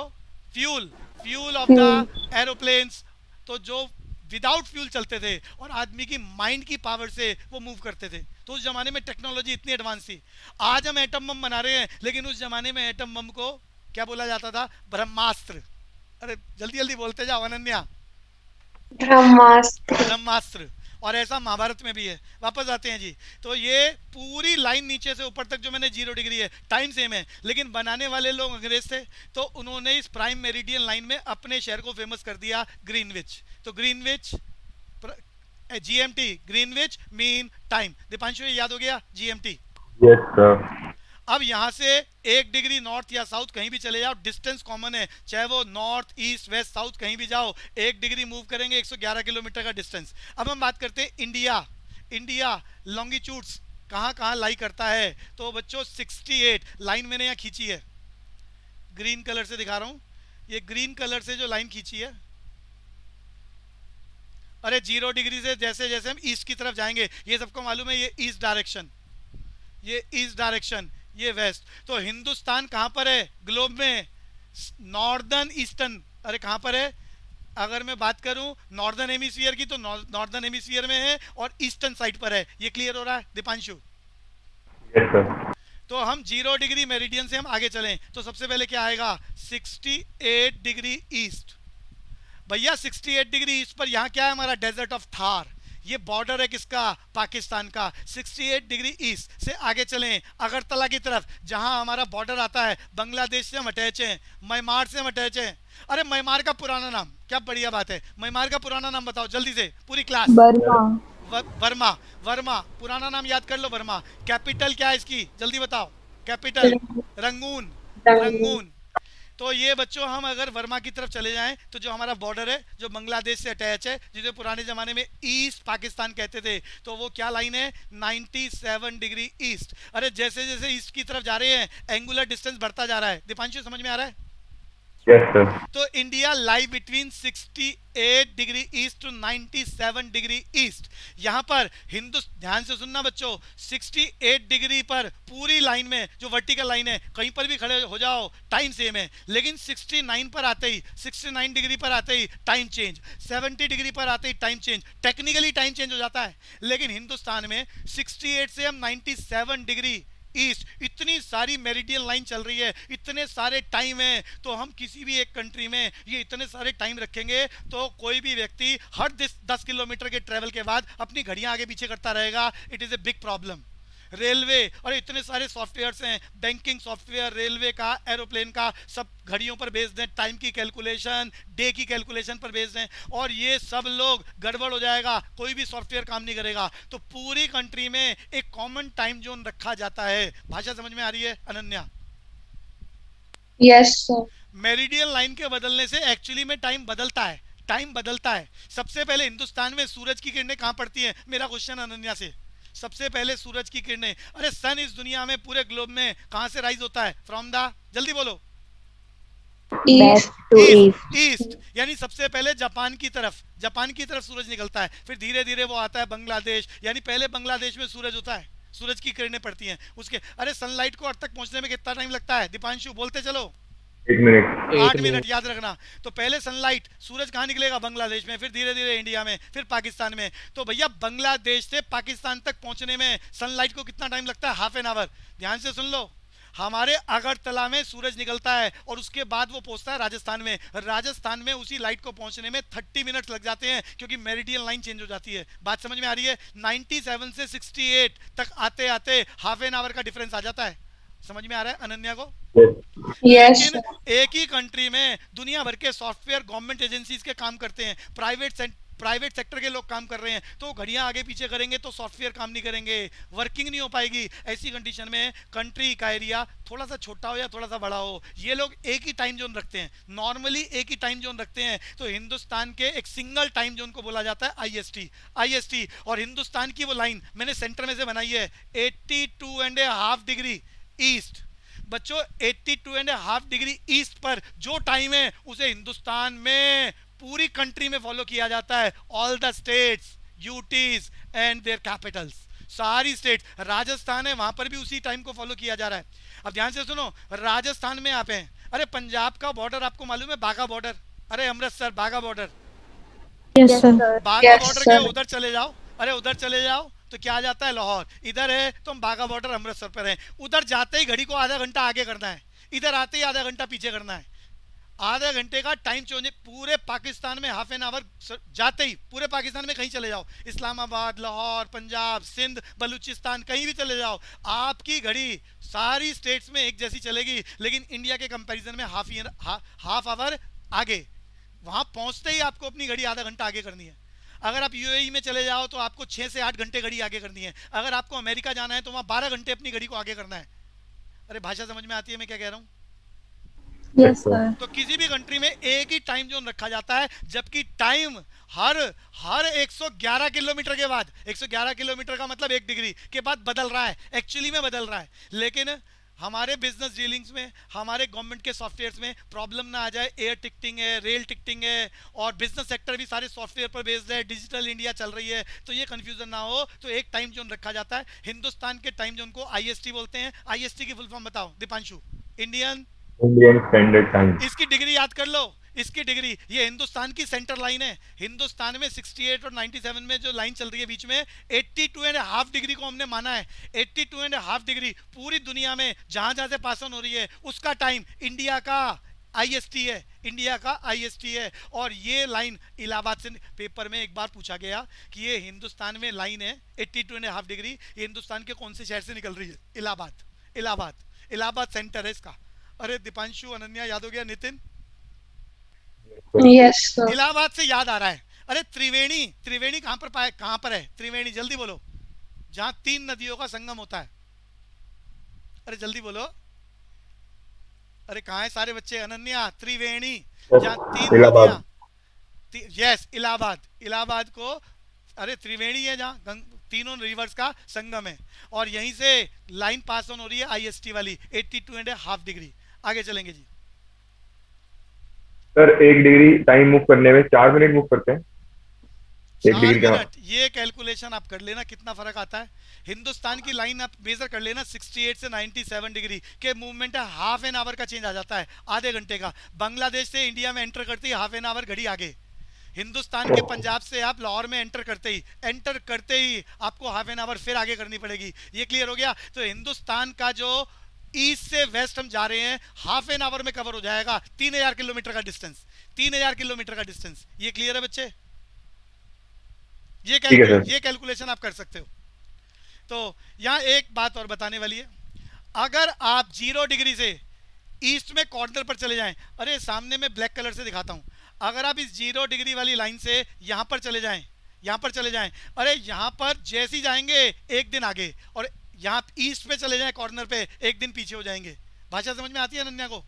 fuel, fuel of the aeroplanes, तो जो विदाउट फ्यूल चलते थे और आदमी की माइंड की पावर से वो मूव करते थे। तो उस जमाने में टेक्नोलॉजी इतनी एडवांस थी। आज हम एटम बम बना रहे हैं, लेकिन उस जमाने में एटम बम को क्या बोला जाता था? ब्रह्मास्त्र। अरे जल्दी जल्दी बोलते जाओ अनन्या। ब्रह्मास्त्र। ब्रह्मास्त्र। और ऐसा महाभारत में भी है। वापस आते हैं जी। तो ये पूरी लाइन नीचे से ऊपर तक जो मैंने 0 डिग्री है, टाइम सेम है, लेकिन बनाने वाले लोग अंग्रेज थे, तो उन्होंने इस प्राइम मेरिडियन लाइन में अपने शहर को फेमस कर दिया ग्रीनविच। तो Greenwich, GMT, Greenwich mean time. Deepanshu ये याद हो गया जीएमटी? Yes sir. अब यहाँ से 1 डिग्री नॉर्थ या साउथ कहीं भी चले जाओ, डिस्टेंस कॉमन है, चाहे वो नॉर्थ, ईस्ट, वेस्ट, साउथ कहीं भी जाओ, 1 डिग्री मूव करेंगे 111 किलोमीटर का डिस्टेंस। अब हम बात करते हैं इंडिया। इंडिया लॉन्गिट्यूड्स कहाँ कहाँ लाई करता है? तो बच्चों 68 लाइन मैंने यहाँ खींची है, ग्रीन कलर से दिखा रहा हूँ। ये ग्रीन कलर से जो लाइन खींची है, अरे 0 डिग्री से जैसे जैसे हम ईस्ट की तरफ जाएंगे, ये सबको मालूम है, ये ईस्ट डायरेक्शन, ये ईस्ट डायरेक्शन, ये वेस्ट। तो हिंदुस्तान कहाँ पर है ग्लोब में? Northern eastern. अरे कहाँ पर है? अगर मैं बात करूं नॉर्दर्न हेमिस्फीयर की, तो नॉर्दर्न हेमिस्फीयर में है और ईस्टर्न साइड पर है। ये क्लियर हो रहा है दीपांशु? Yes sir. तो हम 0 डिग्री मेरिडियन से हम आगे चलें तो सबसे पहले क्या आएगा? 68 डिग्री ईस्ट। भैया 68 डिग्री ईस्ट पर यहाँ क्या है? हमारा डेजर्ट ऑफ थार। ये बॉर्डर है किसका? पाकिस्तान का। 68 डिग्री ईस्ट से आगे चलें अगरतला की तरफ, जहां हमारा बॉर्डर आता है बांग्लादेश से हम अटैच हैं, म्यांमार से हम अटैच हैं। अरे म्यांमार का पुराना नाम, क्या बढ़िया बात है, म्यांमार का पुराना नाम बताओ जल्दी से, पूरी क्लास। वर्मा। वर्मा पुराना नाम याद कर लो, वर्मा। कैपिटल क्या है इसकी? जल्दी बताओ। Capital Rangoon. रंगून। तो ये बच्चों हम अगर वर्मा की तरफ चले जाएं तो जो हमारा बॉर्डर है, जो बांग्लादेश से अटैच है, जिसे पुराने ज़माने में ईस्ट पाकिस्तान कहते थे, तो वो क्या लाइन है? 97 डिग्री ईस्ट। अरे जैसे जैसे ईस्ट की तरफ जा रहे हैं एंगुलर डिस्टेंस बढ़ता जा रहा है। दीपांशु समझ में आ रहा है? Yes sir. तो India lie between 68 degree east to 97 degree east. यहाँ पर ध्यान से सुनना बच्चों, 68 डिग्री पर पूरी लाइन में जो वर्टिकल लाइन है, कहीं पर भी खड़े हो जाओ टाइम सेम है, लेकिन 69 पर आते ही, 69 डिग्री पर आते ही टाइम चेंज, 70 डिग्री पर आते ही time change, technically time change हो जाता है। लेकिन हिंदुस्तान में 68 से हम 97 डिग्री ईस्ट, इतनी सारी मेरिडियन लाइन चल रही है, इतने सारे टाइम है, तो हम किसी भी एक कंट्री में ये इतने सारे टाइम रखेंगे तो कोई भी व्यक्ति हर 10 किलोमीटर के ट्रेवल के बाद अपनी घड़ियां आगे पीछे करता रहेगा। It is a big problem. Railway और इतने सारे सॉफ्टवेयर्स हैं, बैंकिंग सॉफ्टवेयर, रेलवे का, एरोप्लेन का, सब घड़ियों पर बेस्ड हैं, टाइम की कैलकुलेशन, डे की कैलकुलेशन पर बेस्ड हैं, और ये सब लोग गड़बड़ हो जाएगा, कोई भी सॉफ्टवेयर काम नहीं करेगा। तो पूरी कंट्री में एक कॉमन टाइम जोन रखा जाता है। भाषा समझ में आ रही है Ananya? Yes, sir. Meridian line के बदलने से एक्चुअली में टाइम बदलता है, टाइम बदलता है। सबसे पहले हिंदुस्तान में सूरज की किरणें कहाँ पड़ती हैं? मेरा क्वेश्चन अनन्या से, सबसे पहले सूरज की किरणें, अरे सन इस दुनिया में पूरे ग्लोब में कहां से राइज होता है? फ्रॉम द, जल्दी बोलो, East. to east. ईस्ट यानी सबसे पहले जापान की तरफ, जापान की तरफ सूरज निकलता है, फिर धीरे धीरे वो आता है बांग्लादेश, यानी पहले बांग्लादेश में सूरज होता है, सूरज की किरणें पड़ती हैं उसके। अरे सनलाइट को अर्थ तक पहुंचने में कितना टाइम लगता है? दीपांशु बोलते चलो। 1 मिनट। 8 मिनट याद रखना। तो पहले सनलाइट, सूरज कहाँ निकलेगा? बांग्लादेश में, फिर धीरे धीरे इंडिया में, फिर पाकिस्तान में। तो भैया बांग्लादेश से पाकिस्तान तक पहुंचने में सनलाइट को कितना टाइम लगता है? Half an hour. ध्यान से सुन लो, हमारे अगरतला में सूरज निकलता है और उसके बाद वो पहुंचता है राजस्थान में, राजस्थान में उसी लाइट को पहुंचने में 30 मिनट लग जाते हैं, क्योंकि मेरिडियन लाइन चेंज हो जाती है। बात समझ में आ रही है? 97 से 68 तक आते आते हाफ एन आवर का डिफरेंस आ जाता है। समझ में आ रहा है अनन्या को? Yes, लेकिन sir. एक ही कंट्री में दुनिया भर के सॉफ्टवेयर गवर्नमेंट एजेंसीज के काम करते हैं, प्राइवेट सेक्टर के लोग काम कर रहे हैं, तो घड़ियां आगे पीछे करेंगे तो सॉफ्टवेयर काम नहीं करेंगे, वर्किंग नहीं हो पाएगी। ऐसी कंडीशन में कंट्री का एरिया थोड़ा सा छोटा हो या थोड़ा सा बड़ा हो, ये लोग एक ही टाइम जोन रखते हैं, नॉर्मली एक ही टाइम जोन रखते हैं। तो हिंदुस्तान के एक सिंगल टाइम जोन को बोला जाता है आईएसटी। आईएसटी और हिंदुस्तान की वो लाइन मैंने सेंटर में से बनाई है 82.5 डिग्री ईस्ट। बच्चों 82.5 डिग्री ईस्ट पर जो टाइम है उसे हिंदुस्तान में पूरी कंट्री में फॉलो किया जाता है। All the states, UTs and there Capitals, सारी स्टेट, राजस्थान है वहां पर भी उसी टाइम को फॉलो किया जा रहा है। अब ध्यान से सुनो, राजस्थान में आप हैं, अरे पंजाब का बॉर्डर आपको मालूम है? बाघा बॉर्डर, अरे अमृतसर बाघा बॉर्डर, Yes, sir. बाघा Yes, बॉर्डर sir. के उधर चले जाओ, अरे उधर चले जाओ तो क्या आ जाता है? लाहौर। इधर है तो हम बाघा बॉर्डर अमृतसर पर हैं। उधर जाते ही घड़ी को आधा घंटा आगे करना है, इधर आते ही आधा घंटा पीछे करना है। आधे घंटे का टाइम चेंज पूरे पाकिस्तान में, हाफ एन आवर जाते ही पूरे पाकिस्तान में कहीं चले जाओ, इस्लामाबाद, लाहौर, पंजाब, सिंध, बलूचिस्तान, कहीं भी चले जाओ, आपकी घड़ी सारी स्टेट्स में एक जैसी चलेगी, लेकिन इंडिया के कंपैरिजन में हाफ आवर आगे। वहां पहुंचते ही आपको अपनी घड़ी आधा घंटा आगे करनी है। अगर आप यूएई में चले जाओ तो आपको 6 से 8 घंटे घड़ी आगे करनी है। अगर आपको अमेरिका जाना है तो वहां 12 घंटे अपनी घड़ी को आगे करना है। अरे भाषा समझ में आती है मैं क्या कह रहा हूँ? Yes, sir. तो किसी भी कंट्री में एक ही टाइम जोन रखा जाता है, जबकि टाइम हर हर 111 किलोमीटर के बाद, 111 किलोमीटर का मतलब 1 डिग्री के बाद बदल रहा है, एक्चुअली में बदल रहा है। लेकिन हमारे बिजनेस डीलिंग्स में, हमारे गवर्नमेंट के सॉफ्टवेयर्स में प्रॉब्लम ना आ जाए, एयर टिकटिंग है, रेल टिकटिंग है, और बिजनेस सेक्टर भी सारे सॉफ्टवेयर पर बेस्ड है, डिजिटल इंडिया चल रही है, तो ये कंफ्यूजन ना हो, तो एक टाइम जोन रखा जाता है। हिंदुस्तान के टाइम जोन को आईएसटी बोलते हैं। आईएसटी की फुल फॉर्म बताओ दीपांशु। Indian standard time. इसकी डिग्री याद कर लो, इसकी डिग्री, ये हिंदुस्तान की सेंटर लाइन है। हिंदुस्तान में 68 और 97 में जो लाइन चल रही है बीच में, 82.5 डिग्री को हमने माना है। 82.5 डिग्री पूरी दुनिया में जहां जहां से पास ऑन हो रही है उसका टाइम इंडिया का आईएसटी है, इंडिया का आईएसटी है। और ये लाइन इलाहाबाद से, पेपर में एक बार पूछा गया कि ये हिंदुस्तान में लाइन है 82.5 डिग्री, ये हिंदुस्तान के कौन से शहर से निकल रही है? इलाहाबाद। इलाहाबाद, इलाहाबाद सेंटर है इसका। अरे दीपांशु, अनन्या, याद हो गया? Nitin, Yes, sir. इलाहाबाद से याद आ रहा है, अरे त्रिवेणी, त्रिवेणी कहां पर पाए, कहां पर है त्रिवेणी? जल्दी बोलो, जहां 3 नदियों का संगम होता है। अरे जल्दी बोलो, अरे कहां है सारे बच्चे? अनन्या, त्रिवेणी, जहां 3 इलाहाबाद। नदियां, यस इलाहाबाद। इलाहाबाद को, अरे त्रिवेणी है जहां तीनों रिवर्स का संगम है, और यहीं से लाइन पास ऑन हो रही है आईएसटी वाली 82.5 डिग्री। आगे चलेंगे जी। सर 1 डिग्री टाइम मूव करने में 4 मिनट मूव करते हैं। 1 डिग्री का मिनट, ये कैलकुलेशन आप कर लेना कितना फर्क आता है। हिंदुस्तान की लाइन आप मेजर कर लेना 68 से 97 डिग्री के मूवमेंट है, हाफ एन आवर का चेंज आ जाता है, आधे घंटे का। बांग्लादेश से इंडिया में एंटर करती है, हाफ एन आवर घड़ी आगे। हिंदुस्तान के पंजाब से आप लाहौर में एंटर करते ही आपको हाफ एन आवर फिर आगे करनी पड़ेगी। ये क्लियर हो गया? तो हिंदुस्तान का जो ईस्ट से वेस्ट हम जा रहे हैं हाफ एन आवर में कवर हो जाएगा 3000 किलोमीटर का डिस्टेंस, 3000 किलोमीटर का डिस्टेंस। ये क्लियर है बच्चे? ये कैलकुलेशन आप कर सकते हो। तो यहाँ एक बात और बताने वाली है, अगर आप 0 डिग्री से ईस्ट में कॉर्नर पर चले जाएं, अरे सामने में ब्लैक कलर से दिखाता हूं, अगर आप इस 0 डिग्री वाली लाइन से यहां पर चले जाएं, अरे यहां पर जैसे ही जाएंगे एक दिन आगे, और यहां ईस्ट पे चले जाएं कॉर्नर पे, एक दिन पीछे हो जाएंगे। भाषा समझ में आती है अनन्या को?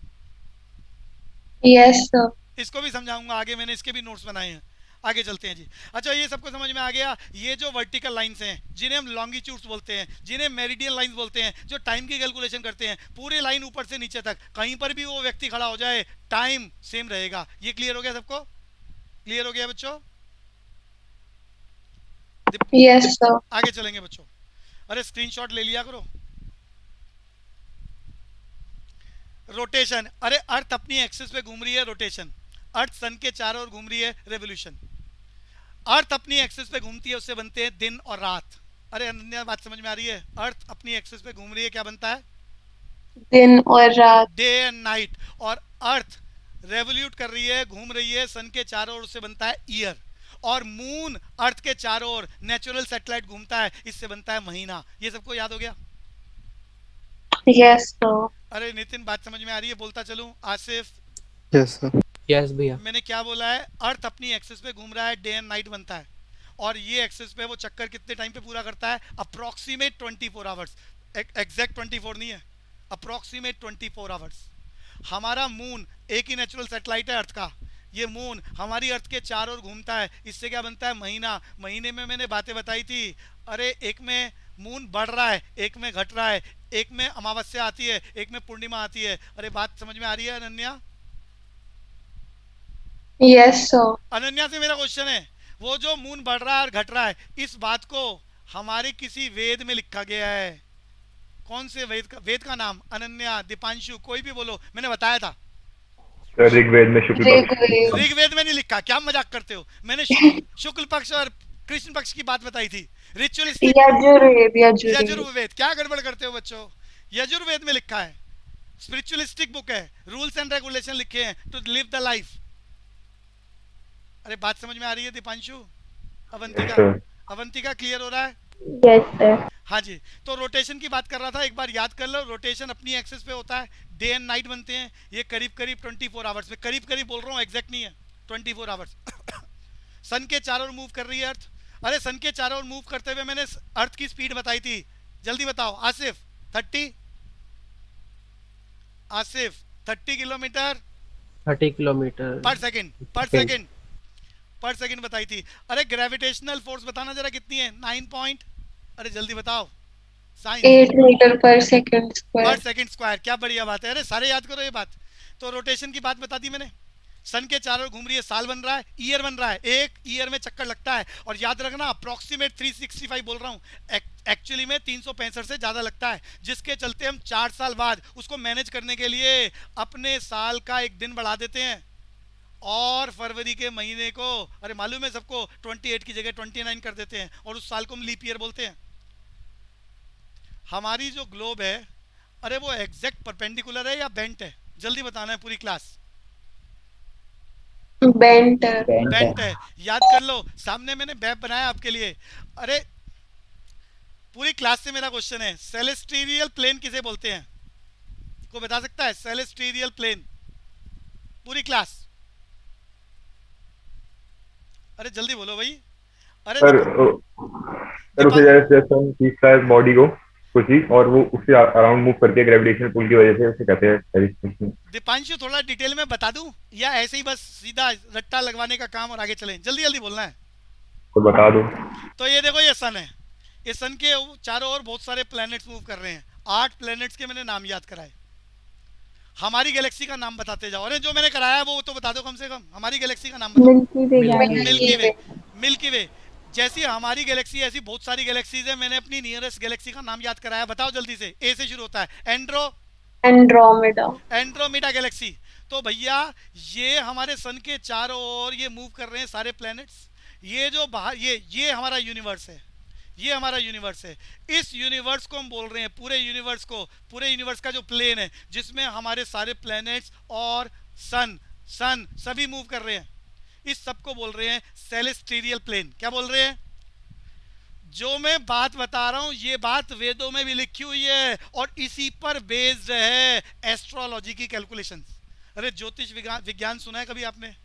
Yes sir. इसको भी समझाऊंगा आगे, मैंने इसके भी नोट्स बनाए हैं। आगे चलते हैं जी। अच्छा, ये सबको समझ में आ गया। ये जो वर्टिकल लाइंस हैं जिन्हें हम लॉन्गिट्यूड्स बोलते हैं, जिन्हें मेरिडियन लाइंस बोलते हैं, जो टाइम की कैलकुलेशन करते हैं, पूरे लाइन ऊपर से नीचे तक कहीं पर भी वो व्यक्ति खड़ा हो जाए टाइम सेम रहेगा। ये क्लियर हो गया सबको? क्लियर हो गया बच्चों? Yes sir. आगे चलेंगे बच्चों। अरे स्क्रीनशॉट ले लिया करो। रोटेशन, अरे अर्थ अपनी एक्सिस पे घूम रही है, रोटेशन। अर्थ सन के चारों ओर घूम रही है, रेवोल्यूशन। अर्थ अपनी एक्सिस पे घूमती है, उससे बनते हैं दिन और रात। अरे अनन्या बात समझ में आ रही है? अर्थ अपनी एक्सिस पे घूम रही है, क्या बनता है? दिन और रात। Day and night. और अर्थ रेवोल्यूट कर रही है, घूम रही है सन के चारों ओर, उससे बनता है ईयर। और मून अर्थ के चारों ओर नेचुरल सैटेलाइट घूमता है, इससे बनता है महीना। ये सबको याद हो गया? Yes sir. अरे नितिन बात समझ में आ रही है? बोलता चलूं। आसिफ? Yes sir. यस भैया। मैंने क्या बोला है? अर्थ अपनी एक्सिस पे घूम रहा है, डे एंड नाइट बनता है, और ये एक्सिस पे वो चक्कर कितने टाइम पे पूरा करता है? Approximate 24 hours. एग्जैक्ट 24 नहीं है, अप्रोक्सीमेट 24 आवर्स। हमारा मून एक ही नेचुरल सैटेलाइट है अर्थ का, ये मून हमारी अर्थ के चारों ओर घूमता है, इससे क्या बनता है? महीना। महीने में मैंने बातें बताई थी, अरे एक में मून बढ़ रहा है, एक में घट रहा है, एक में अमावस्या आती है, एक में पूर्णिमा आती है। अरे बात समझ में आ रही है अनन्या? Yes sir. अनन्या से मेरा क्वेश्चन है, वो जो मून बढ़ रहा है और घट रहा है, इस बात को हमारे किसी वेद में लिखा गया है। कौन से वेद का नाम? अनन्या, दीपांशु, कोई भी बोलो, मैंने बताया था। ऋग्वेद में, शुक्ल पक्ष। ऋग्वेद में नहीं लिखा, क्या मजाक करते हो? मैंने शुक्ल पक्ष और कृष्ण पक्ष की बात बताई थी। रिचुअलिस्टिक यजुर्वेद। क्या गड़बड़ करते हो बच्चों? यजुर्वेद में लिखा है, स्पिरिचुअलिस्टिक बुक है, रूल्स एंड रेगुलेशन लिखे हैं टू लिव द लाइफ। अरे बात समझ में आ रही है दीपांशु? अवंतिका क्लियर हो रहा है? Yes sir. हाँ जी। तो रोटेशन की बात कर रहा था, एक बार याद कर लो। रोटेशन अपनी एक्सिस पे होता है, डे एंड नाइट बनते हैं, ये करीब करीब 24 आवर्स में, करीब करीब बोल रहा हूँ, एग्जैक्ट नहीं है, 24 आवर्स। सन के चारों ओर मूव कर रही है अर्थ। अरे सन के चारों ओर मूव करते हुए मैंने अर्थ की स्पीड बताई थी, जल्दी बताओ। आसिफ 30? आसिफ 30 किलोमीटर 30 किलोमीटर पर सेकेंड पर सेकेंड बताई थी। अरे ग्रेविटेशनल फोर्स बताना जरा कितनी है? 9 पॉइंट, अरे जल्दी बताओ। 8 मीटर पर सेकंड स्क्वायर। क्या बढ़िया बात है, अरे सारे याद करो ये बात। तो रोटेशन की बात बता दी मैंने। सन के चारों ओर घूम रही है, साल बन रहा है, ईयर बन रहा है, एक ईयर में चक्कर लगता है। और याद रखना अप्रोक्सीमेट 365 बोल रहा हूँ, एक्चुअली में 365 से ज़्यादा लगता है, जिसके चलते हम 4 साल बाद उसको मैनेज करने के लिए अपने साल का एक दिन बढ़ा देते हैं। और फरवरी के महीने को, अरे मालूम है सबको, 28 की जगह 29 कर देते हैं, और उस साल को हम लीप ईयर बोलते हैं। हमारी जो ग्लोब है, अरे वो एग्जैक्ट परपेंडिकुलर है या बेंट है? जल्दी बताना है पूरी क्लास। बेंट है। याद कर लो, सामने मैंने मैप बनाया आपके लिए। अरे पूरी क्लास से मेरा क्वेश्चन है, सेलेस्टियल प्लेन किसे बोलते हैं? कोई बता सकता है? सेलेस्टियल प्लेन, पूरी क्लास। अरे जल्दी बोलो भाई। अरे सर उसे जैसे हम खींचता है बॉडी को कुछ ही, और वो उससे अराउंड मूव करती है ग्रेविटेशनल पुल की वजह से, उसे कहते हैं। दीपांशु थोड़ा डिटेल में बता दूं या ऐसे ही बस सीधा रट्टा लगवाने का काम और आगे चलें? जल्दी जल्दी बोलना है तो बता दो। तो ये देखो, ये सन है, ये सन के चारों ओर बहुत सारे प्लैनेट्स मूव कर रहे हैं। 8 प्लैनेट्स के मैंने नाम याद कराए। हमारी गैलेक्सी का नाम बताते जाओ। अरे जो मैंने कराया वो तो बता दो कम से कम। हमारी गैलेक्सी का नाम बताओ। मिल्की वे। जैसी हमारी गैलेक्सी ऐसी बहुत सारी गैलेक्सीज है। मैंने अपनी नियरेस्ट गैलेक्सी का नाम याद कराया, बताओ जल्दी से। ए से शुरू होता है। Andromeda Galaxy. तो भैया ये हमारे सन के चारों ओर ये मूव कर रहे हैं सारे प्लैनेट्स। ये जो बाहर ये हमारा यूनिवर्स है, ये हमारा यूनिवर्स है। इस यूनिवर्स को हम बोल रहे हैं, पूरे यूनिवर्स का जो प्लेन है जिसमें हमारे सारे प्लैनेट्स और सन सभी मूव कर रहे हैं, इस सब को बोल रहे हैं सेलेस्टियल प्लेन। क्या बोल रहे हैं? जो मैं बात बता रहा हूं ये बात वेदों में भी लिखी हुई है और इसी पर बेस्ड है एस्ट्रोलॉजी की कैलकुलेशंस। अरे ज्योतिष विज्ञान सुना है कभी आपने?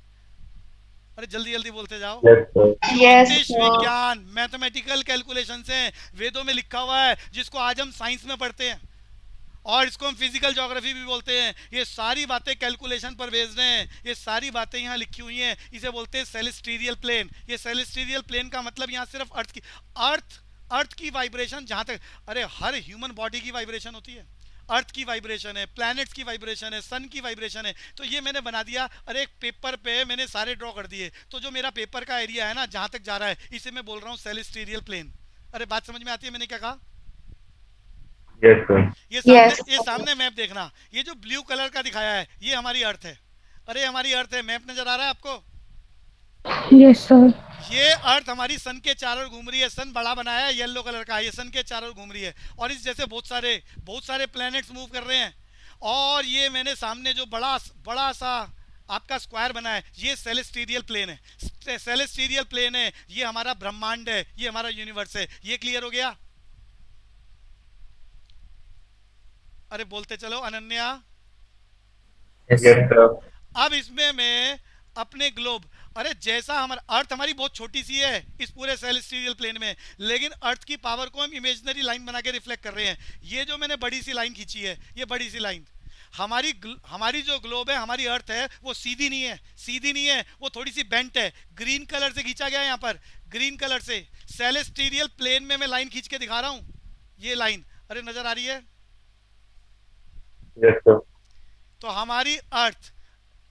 अरे जल्दी जल्दी बोलते जाओ। Yes, sir. ज्योतिष sir. विज्ञान मैथमेटिकल कैलकुलेशंस हैं, वेदों में लिखा हुआ है, जिसको आज हम साइंस में पढ़ते हैं और इसको हम फिजिकल ज्योग्राफी भी बोलते हैं। ये सारी बातें कैलकुलेशन पर बेस्ड हैं, ये सारी बातें यहाँ लिखी हुई हैं। इसे बोलते हैं सेलेस्टियल प्लेन। ये सेलेस्टियल प्लेन का मतलब यहाँ सिर्फ अर्थ की वाइब्रेशन, जहाँ तक अरे हर ह्यूमन बॉडी की वाइब्रेशन होती है, अर्थ की वाइब्रेशन है, प्लैनेट्स की वाइब्रेशन है, सन की वाइब्रेशन है। तो ये मैंने बना दिया, अरे एक पेपर पे मैंने सारे ड्रॉ कर दिए। तो जो मेरा पेपर का एरिया है ना, जहाँ तक जा रहा है, इसे मैं बोल रहा हूँ सेलेस्टियल प्लेन। अरे बात समझ में आती है मैंने क्या कहा? Yes, sir. ये सामने मैप देखना, ये जो ब्लू कलर का दिखाया है ये हमारी अर्थ है। अरे हमारी अर्थ है, मैप नजर आ रहा है आपको? Yes, sir. ये अर्थ हमारी सन के चारों ओर घूम रही है। सन बड़ा बनाया है, येलो कलर का, ये सन के चारों ओर घूम रही है और इस जैसे बहुत सारे प्लैनेट्स मूव कर रहे हैं। और ये मैंने सामने जो बड़ा सा आपका स्क्वायर बना है, ये सेलेस्टियल प्लेन है। सेलेस्टियल प्लेन है, ये हमारा ब्रह्मांड है, ये हमारा यूनिवर्स है। ये क्लियर हो गया? अरे बोलते चलो अनन्या। Yes, sir. अब इसमें मैं अपने ग्लोब, अरे जैसा हमारा अर्थ हमारी बहुत छोटी सी है इस पूरे सेलेस्टियल प्लेन में, लेकिन अर्थ की पावर को हम इमेजिनरी लाइन बना के रिफ्लेक्ट कर रहे हैं। ये जो मैंने बड़ी सी लाइन खींची है, ये बड़ी सी लाइन हमारी जो ग्लोब है, हमारी अर्थ है, वो सीधी नहीं है, वो थोड़ी सी बेंट है। ग्रीन कलर से खींचा गया है यहाँ पर, ग्रीन कलर से सेलेस्टियल प्लेन में मैं लाइन खींच के दिखा रहा हूँ। ये लाइन अरे नजर आ रही है? Yes, sir. तो हमारी अर्थ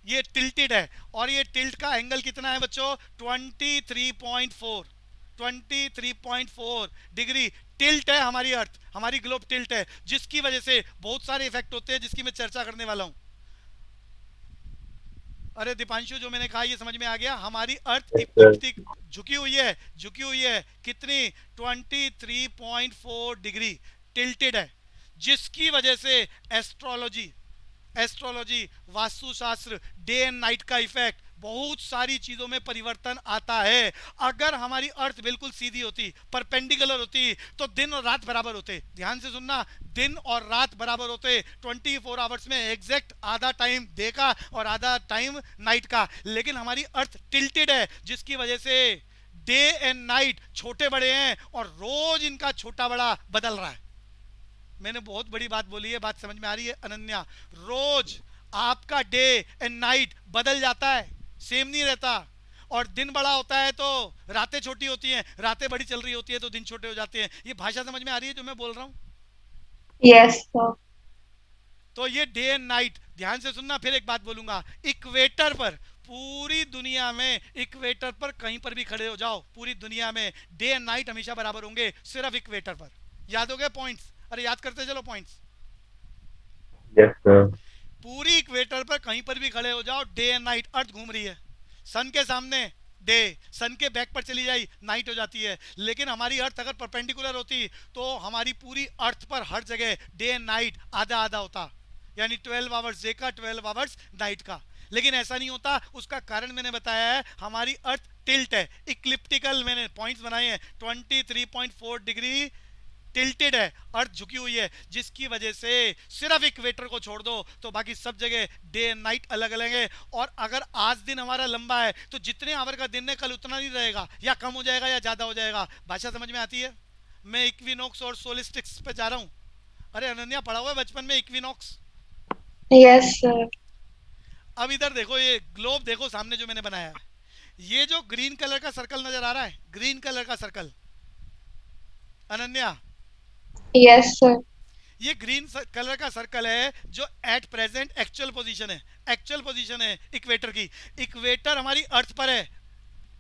ये टिल्टेड है और ये टिल्ट का एंगल कितना है बच्चों? 23.4 डिग्री टिल्ट है हमारी अर्थ, हमारी ग्लोब टिल्ट है, जिसकी वजह से बहुत सारे इफेक्ट होते हैं जिसकी मैं चर्चा करने वाला हूं। अरे दीपांशु, जो मैंने कहा ये समझ में आ गया? हमारी अर्थ झुकी हुई है कितनी? 23.4 डिग्री टिल्टेड है, जिसकी वजह से astrology, Vastushastra, day and night का इफेक्ट, बहुत सारी चीजों में परिवर्तन आता है। अगर हमारी अर्थ बिल्कुल सीधी होती, परपेंडिकुलर होती, तो दिन और रात बराबर होते। ध्यान से सुनना, दिन और रात बराबर होते। 24 आवर्स में एग्जैक्ट आधा टाइम डे का और आधा टाइम नाइट का। लेकिन हमारी अर्थ टिल्टेड है, जिसकी वजह से डे एंड नाइट छोटे बड़े हैं और रोज इनका छोटा बड़ा बदल रहा है। मैंने बहुत बड़ी बात बोली है, बात समझ में आ रही है अनन्या? रोज आपका डे एंड नाइट बदल जाता है, सेम नहीं रहता। और दिन बड़ा होता है तो रातें छोटी होती हैं, रातें बड़ी चल रही होती है तो दिन छोटे हो जाते हैं। ये भाषा समझ में आ रही है जो मैं बोल रहा हूँ? Yes, sir. तो ये डे एंड नाइट, ध्यान से सुनना। फिर एक बात बोलूंगा, इक्वेटर पर, पूरी दुनिया में इक्वेटर पर कहीं पर भी खड़े हो जाओ, पूरी दुनिया में डे एंड नाइट हमेशा बराबर होंगे, सिर्फ इक्वेटर पर। याद हो गए पॉइंट्स? अरे याद करते चलो पॉइंट्स। Yes, sir. पूरी इक्वेटर पर कहीं पर भी खड़े हो जाओ, डे एंड नाइट, अर्थ घूम रही है। सन के सामने डे, सन के बैक पर चली जाए नाइट हो जाती है। लेकिन हमारी अर्थ अगर परपेंडिकुलर होती तो हमारी पूरी अर्थ पर हर जगह डे एंड नाइट आधा आधा होता, यानी 12 आवर्स डे का, 12 आवर्स नाइट का। लेकिन ऐसा नहीं होता, उसका कारण मैंने बताया है, हमारी अर्थ टिल्ट है, इक्लिप्टिकल, मैंने पॉइंट्स बनाए हैं। 23.4 डिग्री टिल्टेड है, अर्थ झुकी हुई है, जिसकी वजह से सिर्फ इक्वेटर को छोड़ दो तो बाकी सब जगह डे एंड नाइट अलग अलग है। और अगर आज दिन हमारा लंबा है तो जितने आवर का दिन है कल उतना नहीं रहेगा, या कम हो जाएगा या ज्यादा हो जाएगा। भाषा समझ में आती है? मैं इक्विनॉक्स और सोलिस्टिक्स पे जा रहा हूँ। अरे अनन्या, पढ़ा हुआ है बचपन में इक्विनॉक्स? Yes, sir. अब इधर देखो, ये ग्लोब देखो सामने जो मैंने बनाया है, ये जो ग्रीन कलर का सर्कल नजर आ रहा है, ग्रीन कलर का सर्कल, अनन्या, Yes, sir. ये ग्रीन कलर का सर्कल है जो एट प्रेजेंट एक्चुअल पोजीशन है इक्वेटर की। इक्वेटर हमारी अर्थ पर है,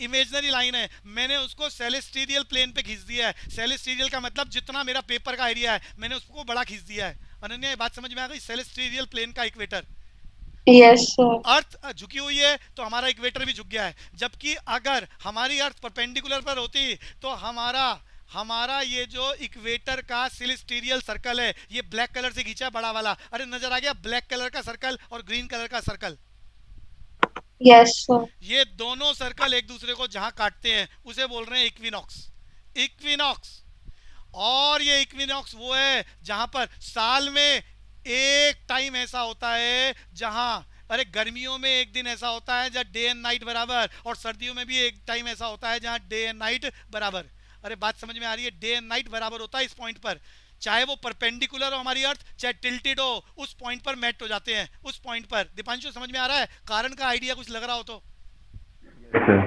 इमेजिनरी लाइन है, मैंने उसको सेलेस्टियल प्लेन पे खींच दिया है। सेलेस्टियल का मतलब जितना मेरा पेपर का एरिया है मैंने उसको बड़ा खींच दिया है। अनन्या, ये बात समझ में आ गई? सेलेस्टियल प्लेन का इक्वेटर Yes, sir. अर्थ झुकी हुई है तो हमारा इक्वेटर भी झुक गया है, जबकि अगर हमारी अर्थ परपेंडिकुलर पर होती तो हमारा हमारा ये जो इक्वेटर का सिलेस्टेरियल सर्कल है, ये ब्लैक कलर से खींचा है बड़ा वाला, अरे नजर आ गया ब्लैक कलर का सर्कल और ग्रीन कलर का सर्कल, Yes, sir. ये दोनों सर्कल एक दूसरे को जहां काटते हैं उसे बोल रहे हैं इक्विनॉक्स। इक्विनॉक्स, और ये इक्विनॉक्स वो है जहां पर साल में एक टाइम ऐसा होता है जहां, अरे गर्मियों में एक दिन ऐसा होता है जहां डे एंड नाइट बराबर, और सर्दियों में भी एक टाइम ऐसा होता है जहां डे एंड नाइट बराबर। अरे बात समझ में आ रही है? डे एंड नाइट बराबर होता है इस पॉइंट पर, चाहे वो परपेंडिकुलर हो हमारी अर्थ, चाहे टिल्टेड हो, उस पॉइंट पर मैट हो जाते हैं, उस पॉइंट पर। दीपांशु समझ में आ रहा है? कारण का आइडिया कुछ लग रहा हो तो? Yes, sir.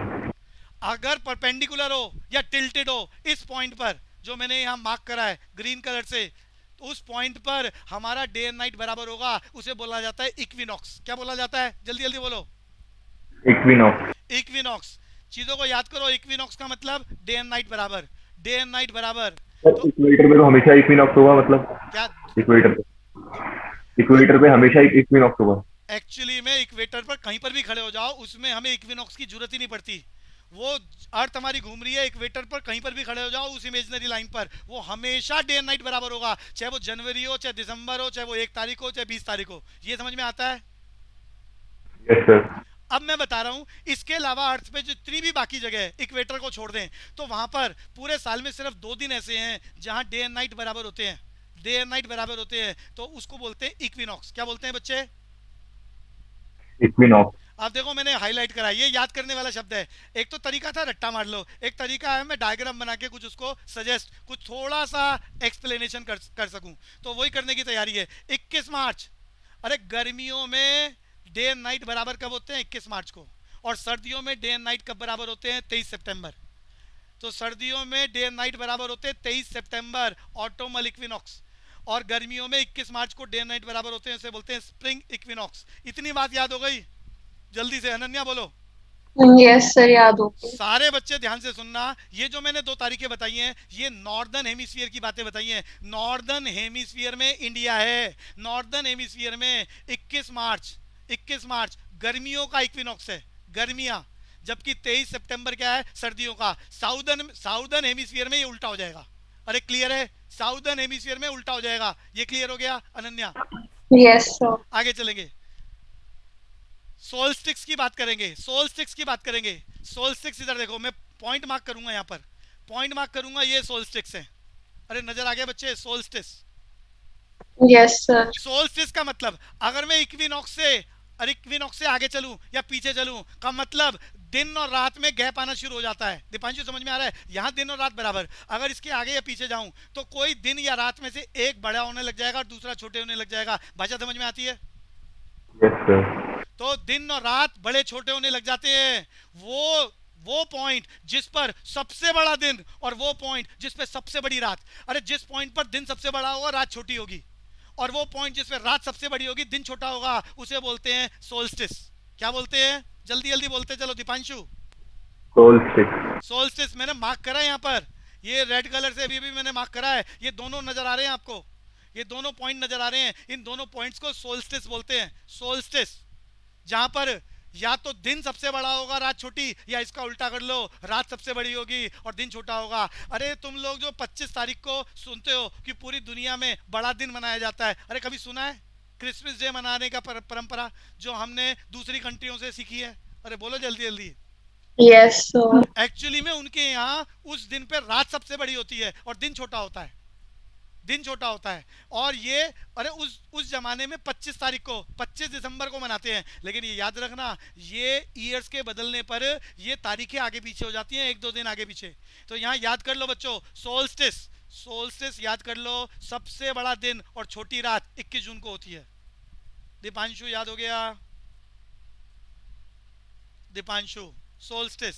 अगर परपेंडिकुलर हो या टिल्टेड हो इस पॉइंट पर जो मैंने यहाँ मार्क करा है ग्रीन कलर से, तो उस पॉइंट पर हमारा डे एंड नाइट बराबर होगा, उसे बोला जाता है इक्विनॉक्स। क्या बोला जाता है? जल्दी जल्दी बोलो। Equinox. इक्विनॉक्स। चीजों को याद करो, इक्विनॉक्स का मतलब डे एंड नाइट बराबर, डे एंड नाइट बराबर। सर इक्वेटर पे तो हमेशा इक्विनॉक्स होगा, मतलब क्या इक्वेटर पे हमेशा इक्विनॉक्स होगा। एक्चुअली में इक्वेटर पर कहीं पर भी खड़े हो जाओ उसमें हमें इक्विनॉक्स की जरूरत ही नहीं पड़ती। वो अर्थ हमारी घूम रही है इक्वेटर पर, कहीं पर भी खड़े हो जाओ उस इमेजिनरी लाइन पर, वो हमेशा डे एंड नाइट बराबर होगा, चाहे वो जनवरी हो, चाहे दिसंबर हो, चाहे वो 1 तारीख हो, चाहे 20 तारीख हो। ये समझ में आता है? Yes sir. अब मैं बता रहा हूं, इसके अलावा अर्थ पे जितनी भी बाकी जगह है इक्वेटर को छोड़ दें तो वहां पर पूरे साल में सिर्फ 2 दिन ऐसे हैं जहां डे एंड नाइट बराबर होते हैं, डे एंड नाइट बराबर होते हैं, तो उसको बोलते हैं इक्विनॉक्स। क्या बोलते हैं बच्चे? इक्विनॉक्स। अब देखो मैंने हाईलाइट करा, ये याद करने वाला शब्द है। एक तो तरीका था रट्टा मार लो, एक तरीका है मैं डायग्राम बना के कुछ उसको सजेस्ट, कुछ थोड़ा सा एक्सप्लेनेशन कर सकूं, तो वही करने की तैयारी है। 21 मार्च, अरे गर्मियों में डे एंड नाइट बराबर कब होते हैं? 21 मार्च को। और सर्दियों में डे एंड नाइट कब बराबर होते हैं? 23 सितंबर। तो सर्दियों में डे एंड नाइट बराबर होते हैं 23 सितंबर, ऑटोमल इक्विनॉक्स। और गर्मियों में 21 मार्च को डे एंड नाइट बराबर होते हैं, इसे बोलते हैं स्प्रिंग इक्विनॉक्स। इतनी बात याद हो गई? जल्दी से अनन्या बोलो। यस सर, याद हो गई। सारे बच्चे ध्यान से सुनना, ये जो मैंने 2 तारीखें बताई हैं ये नॉर्दर्न हेमिस्फीयर की बातें बताई हैं। नॉर्दर्न हेमिस्फीयर में इंडिया है, नॉर्दर्न हेमिस्फीयर में 21 मार्च, 21 मार्च गर्मियों का इक्विनॉक्स है, गर्मियां, जबकि 23 सितंबर क्या है? सर्दियों का। साउदर्न हेमिस्फीयर में ये उल्टा हो जाएगा। अरे क्लियर है? साउदर्न हेमिस्फीयर में उल्टा हो जाएगा। ये क्लियर हो गया अनन्या? Yes sir. आगे चलेंगे, सोल्स्टिक्स की बात करेंगे, सोल्स्टिक्स की बात करेंगे। सोल्स्टिक्स इधर देखो, मैं पॉइंट मार्क करूंगा, यहाँ पर पॉइंट मार्क करूंगा, ये सोल्स्टिक्स है। अरे नजर आ गया बच्चे? Solstice, yes sir. सोल्स्टिस का मतलब, अगर मैं इक्विनॉक्स से, अरे इक्विनॉक्स से आगे चलूं या पीछे चलूं का मतलब दिन और रात में गैप आना शुरू हो जाता है। दीपांशु समझ में आ रहा है? यहाँ दिन और रात बराबर, अगर इसके आगे या पीछे जाऊं तो कोई दिन या रात में से एक बड़ा होने लग जाएगा और दूसरा छोटे होने लग जाएगा। भाषा समझ में आती है? Yes sir. तो दिन और रात बड़े छोटे होने लग जाते हैं। वो पॉइंट जिस पर सबसे बड़ा दिन और वो पॉइंट जिस पे सबसे बड़ी रात, अरे जिस पॉइंट पर दिन सबसे बड़ा होगा रात छोटी होगी, और वो पॉइंट जिस पे रात सबसे बड़ी होगी दिन छोटा होगा, उसे बोलते हैं सोल्स्टिस। क्या बोलते हैं? जल्दी जल्दी बोलते चलो दीपांशु। सोल्स्टिस। सोल्स्टिस मैंने मार्क करा है यहाँ पर, ये रेड कलर से अभी भी मैंने मार्क करा है। ये दोनों नजर आ रहे हैं आपको, ये दोनों पॉइंट नजर आ रहे हैं, इन दोनों पॉइंट्स को सोल्स्टिस बोलते हैं। सोल्स्टिस, जहां पर या तो दिन सबसे बड़ा होगा रात छोटी, या इसका उल्टा कर लो, रात सबसे बड़ी होगी और दिन छोटा होगा। अरे तुम लोग जो 25 तारीख को सुनते हो कि पूरी दुनिया में बड़ा दिन मनाया जाता है, अरे कभी सुना है क्रिसमस डे मनाने का परंपरा जो हमने दूसरी कंट्रियों से सीखी है? अरे बोलो जल्दी जल्दी। Yes sir. एक्चुअली में उनके यहाँ उस दिन पे रात सबसे बड़ी होती है और दिन छोटा होता है, दिन छोटा होता है। और ये, अरे उस जमाने में 25 तारीख को, 25 दिसंबर को मनाते हैं, लेकिन ये याद रखना ये ईयर्स के बदलने पर ये तारीखें आगे पीछे हो जाती हैं, 1-2 दिन आगे पीछे। तो यहाँ याद कर लो बच्चों, सोल्स्टिस, सोल्स्टिस याद कर लो, सबसे बड़ा दिन और छोटी रात 21 जून को होती है। दीपांशु याद हो गया? Deepanshu, solstice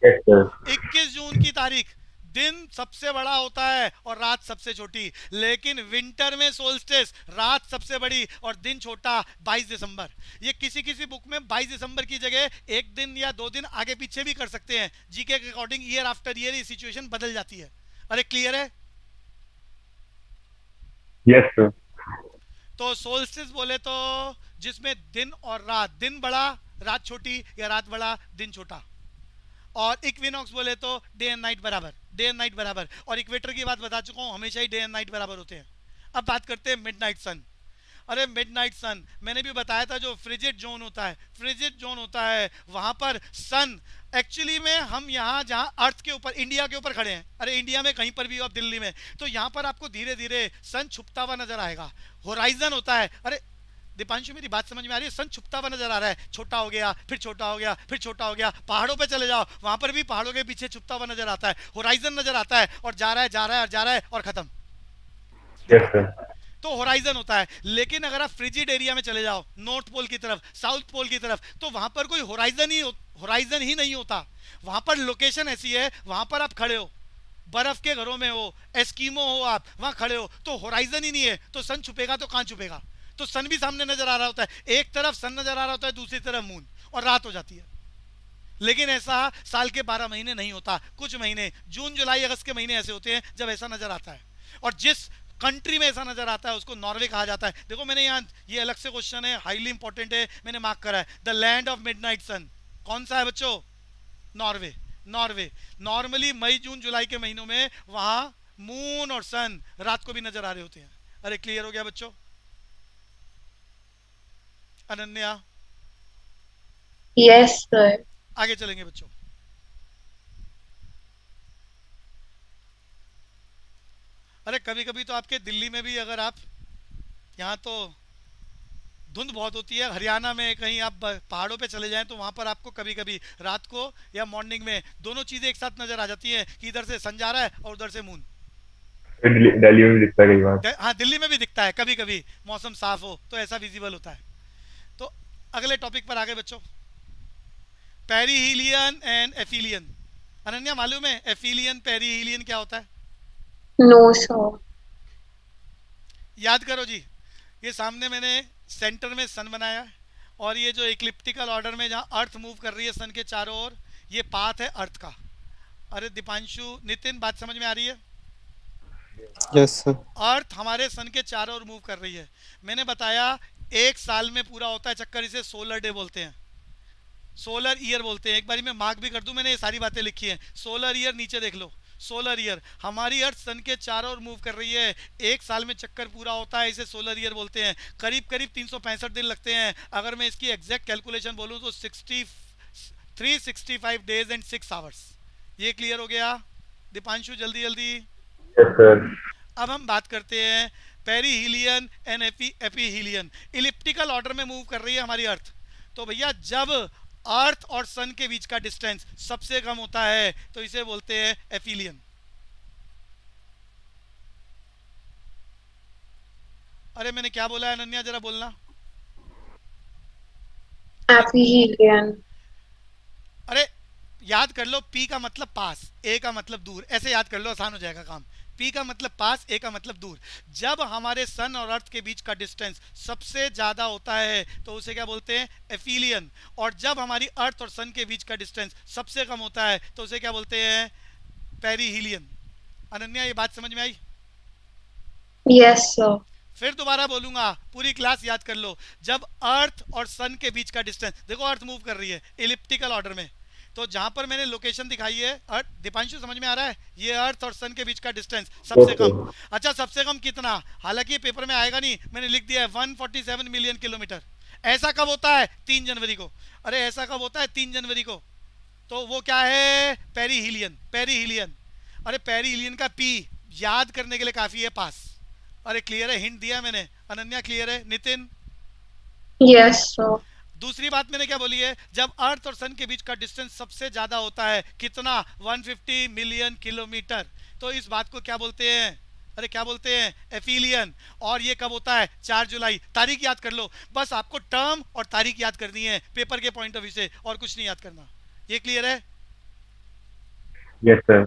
yes sir. 21 जून की तारीख, दिन सबसे बड़ा होता है और रात सबसे छोटी। लेकिन विंटर में सोल्स्टिस, रात सबसे बड़ी और दिन छोटा, 22 दिसंबर। ये किसी किसी बुक में 22 दिसंबर की जगह 1 दिन या 2 दिन आगे पीछे भी कर सकते हैं, जीके के अकॉर्डिंग ईयर आफ्टर ईयर ये सिचुएशन बदल जाती है। अरे क्लियर है? Yes sir. तो सोल्स्टिस बोले तो जिसमें दिन और रात, दिन बड़ा रात छोटी, या रात बड़ा दिन छोटा। और इक्विनॉक्स बोले तो डे एंड नाइट बराबर, डे एंड नाइट बराबर। और इक्वेटर की बात बता चुका हूँ, हमेशा ही डे एंड नाइट बराबर होते हैं। अब बात करते हैं मिडनाइट सन। अरे मिडनाइट सन मैंने भी बताया था, जो फ्रिजिड जोन होता है, फ्रिजिड जोन होता है, वहां पर सन एक्चुअली में, हम यहाँ जहाँ अर्थ के ऊपर, इंडिया के ऊपर खड़े हैं, अरे इंडिया में कहीं पर भी हो आप, दिल्ली में, तो यहाँ पर आपको धीरे धीरे सन छुपता हुआ नजर आएगा। होराइजन होता है, अरे दीपांशु मेरी बात समझ में आ रही है? सन छुपता हुआ नजर आ रहा है, छोटा हो गया, फिर छोटा हो गया, फिर छोटा हो गया। पहाड़ों पे चले जाओ, वहां पर भी पहाड़ों के पीछे छुपता हुआ नजर आता है, होराइजन नजर आता है, और जा रहा है, जा रहा है, और जा रहा है, और खत्म। Yes sir. तो होराइजन होता है। लेकिन अगर आप फ्रिजिड एरिया में चले जाओ, नॉर्थ पोल की तरफ, साउथ पोल की तरफ, तो वहां पर कोई होराइजन ही नहीं होता। वहां पर लोकेशन ऐसी है, वहां पर आप खड़े हो, बर्फ के घरों में हो, एस्कीमो हो, आप वहां खड़े हो, तो होराइजन ही नहीं है, तो सन छुपेगा तो कहां छुपेगा? तो सन भी सामने नजर आ रहा होता है, एक तरफ सन नजर आ रहा होता है, दूसरी तरफ मून, और रात हो जाती है। लेकिन ऐसा साल के 12 महीने नहीं होता, कुछ महीने, जून जुलाई अगस्त के महीने ऐसे होते हैं जब ऐसा नजर आता है। और जिस कंट्री में ऐसा नजर आता है उसको नॉर्वे कहा जाता है। देखो मैंने यहाँ, ये अलग से क्वेश्चन है, हाईली इंपॉर्टेंट है, मैंने मार्क करा है, द लैंड ऑफ मिडनाइट सन कौन सा है बच्चों? नॉर्वे। नॉर्वे नॉर्मली मई जून जुलाई के महीनों में वहां मून और सन रात को भी नजर आ रहे होते हैं। अरे क्लियर हो गया बच्चों? Ananya Yes, sir. आगे चलेंगे बच्चों। अरे कभी कभी तो आपके दिल्ली में भी, अगर आप यहाँ तो धुंध बहुत होती है, हरियाणा में कहीं आप पहाड़ों पे चले जाएं तो वहां पर आपको कभी कभी रात को या मॉर्निंग में दोनों चीजें एक साथ नजर आ जाती हैं, कि इधर से सन जा रहा है और उधर से मून। दिल्ली में भी दिखता है कई बार। हाँ दिल्ली में भी दिखता है, कभी कभी मौसम साफ हो तो ऐसा विजिबल होता है। तो अगले टॉपिक पर आगे बच्चों, पेरीहीलियन एंड एफिलियन। अनन्या मालूम है एफिलियन पेरीहीलियन क्या होता है? No, sir. याद करो जी, ये सामने मैंने सेंटर में सन बनाया है, और ये जो इक्लिप्टिकल ऑर्डर में जहाँ अर्थ मूव कर रही है सन के चारों ओर, ये पाथ है अर्थ का। अरे दीपांशु, नितिन, बात समझ में आ रही है? Yes, sir. अर्थ हमारे सन के चारों ओर मूव कर रही है। मैंने बताया एक साल में पूरा होता है चक्कर, इसे सोलर डे बोलते हैं, सोलर ईयर बोलते हैं। एक बारी मैं मार्क भी कर दूं, मैंने ये सारी बातें लिखी हैं। सोलर ईयर नीचे देख लो, सोलर ईयर, हमारी अर्थ सन के चारों ओर मूव कर रही है, एक साल में चक्कर पूरा होता है, इसे सोलर ईयर बोलते हैं। करीब करीब 365 दिन लगते हैं। अगर मैं इसकी एग्जैक्ट कैलकुलेशन बोलूं तो 365 डेज एंड 6 आवर्स। ये क्लियर हो गया दीपांशु? जल्दी जल्दी। Yes sir. अब हम बात करते हैं पेरीहीलियन एंड एपीहीलियन। इलिप्टिकल ऑर्डर में मूव कर रही है हमारी अर्थ, तो भैया जब अर्थ और सन के बीच का डिस्टेंस सबसे कम होता है तो इसे बोलते हैं एफिलियन। अरे मैंने क्या बोला है अनन्या, जरा बोलना। Aphelion. अरे याद कर लो, पी का मतलब पास, ए का मतलब दूर, ऐसे याद कर लो, आसान हो जाएगा काम। पी का मतलब पास, ए का मतलब दूर। जब हमारे सन और अर्थ के बीच का डिस्टेंस सबसे ज्यादा होता है तो उसे क्या बोलते हैं? एफिलियन। और जब हमारी अर्थ और सन के बीच का डिस्टेंस सबसे कम होता है तो उसे क्या बोलते हैं? पेरीहीलियन। अनन्या ये बात समझ में आई? Yes, sir. फिर दोबारा बोलूंगा, पूरी क्लास याद कर लो। जब अर्थ और सन के बीच का डिस्टेंस, देखो अर्थ मूव कर रही है इलिप्टिकल ऑर्डर में, तो जहां पर मैंने लोकेशन दिखाई है अर्थ, दीपांशु समझ में आ रहा है? ये अर्थ और सन के बीच का डिस्टेंस सबसे कम। अच्छा सबसे कम कितना? हालांकि ये पेपर में आएगा नहीं, मैंने लिख दिया है 147 मिलियन किलोमीटर। ऐसा कब होता है? 3 जनवरी को। अरे ऐसा कब होता है? 3 जनवरी को। तो वो क्या है? पेरीहीलियन। पेरीहीलियन। अरे पेरीहीलियन का पी याद करने के लिए काफी है, पास। अरे क्लियर है? हिंट दिया मैंने। अनन्या क्लियर है? नितिन? Yes, sir. दूसरी बात मैंने क्या बोली है? जब अर्थ और सन के बीच का डिस्टेंस सबसे ज्यादा होता है, कितना? 150 मिलियन किलोमीटर। तो इस बात को क्या बोलते हैं? अरे क्या बोलते हैं? एफिलियन। और ये कब होता है? 4 जुलाई। तारीख याद कर लो, बस आपको टर्म और तारीख याद करनी है पेपर के पॉइंट ऑफ व्यू से, और कुछ नहीं याद करना। ये क्लियर है? Yes sir.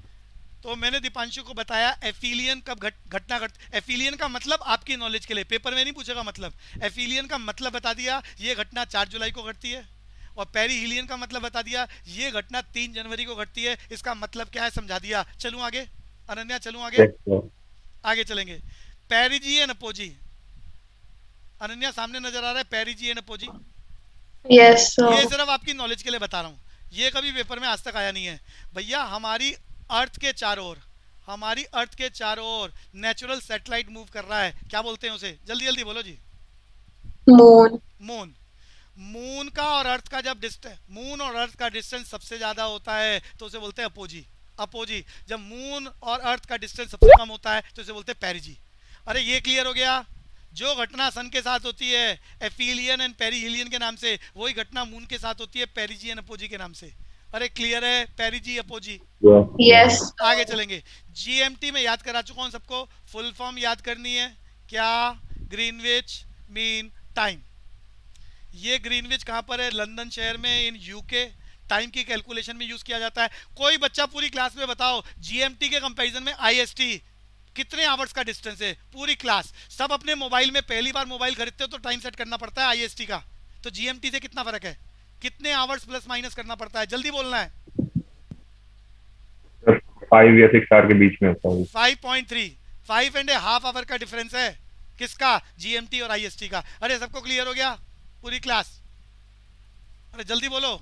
तो मैंने दीपांशु को बताया एफिलियन कब घटना घट, एफिलियन का मतलब आपकी नॉलेज के लिए, पेपर में नहीं पूछेगा मतलब, एफिलियन का मतलब बता दिया, ये घटना 4 जुलाई को घटती है। और पेरीहीलियन का मतलब बता दिया, ये घटना 3 जनवरी को घटती है। इसका मतलब क्या है समझा दिया। चलूं आगे? अनन्या चलूं आगे? Yes sir. आगे चलेंगे। पेरिजी एंड अपोजी। अनन्या सामने नजर आ रहा है पेरिजी एंड अपोजी? Yes, ये sir. सिर्फ आपकी नॉलेज के लिए बता रहा हूँ, ये कभी पेपर में आज तक आया नहीं है भैया। हमारी अर्थ के चारों ओर, हमारी अर्थ के चारों ओर नेचुरल सैटेलाइट मूव कर रहा है, क्या बोलते हैं उसे? जल्दी जल्दी बोलो जी। Moon. मून। मून का और अर्थ का जब डिस्टेंस, मून और अर्थ का डिस्टेंस सबसे ज्यादा होता है तो उसे बोलते हैं अपोजी। अपोजी। जब मून और अर्थ का डिस्टेंस सबसे कम होता है तो उसे बोलते हैं पेरिजी। अरे ये क्लियर हो गया? जो घटना सन के साथ होती है एफिलियन एंड पेरिहिलियन के नाम से, वही घटना मून के साथ होती है पेरिजी एंड अपोजी के नाम से। अरे क्लियर है? पेरिजी अपोजी। Yes. आगे चलेंगे। जीएमटी में याद करा चुका हूं सबको, फुल फॉर्म याद करनी है क्या? Greenwich mean time. ये ग्रीनविच कहाँ पर है? लंदन शहर में, इन यूके। टाइम की कैलकुलेशन में यूज किया जाता है। कोई बच्चा पूरी क्लास में बताओ जीएमटी के कंपैरिजन में आईएसटी कितने आवर्स का डिस्टेंस है? पूरी क्लास सब अपने मोबाइल में, पहली बार मोबाइल खरीदते हो तो टाइम सेट करना पड़ता है आईएसटी का, तो जीएमटी से कितना फर्क है? कितने आवर्स प्लस माइनस करना पड़ता है? जल्दी बोलना है। 5 या 6 आवर के बीच में होता है। 5.3, 5.5 आवर का डिफरेंस है। किसका? जीएमटी और आईएसटी का। अरे सबको क्लियर हो गया पूरी क्लास? अरे जल्दी बोलो।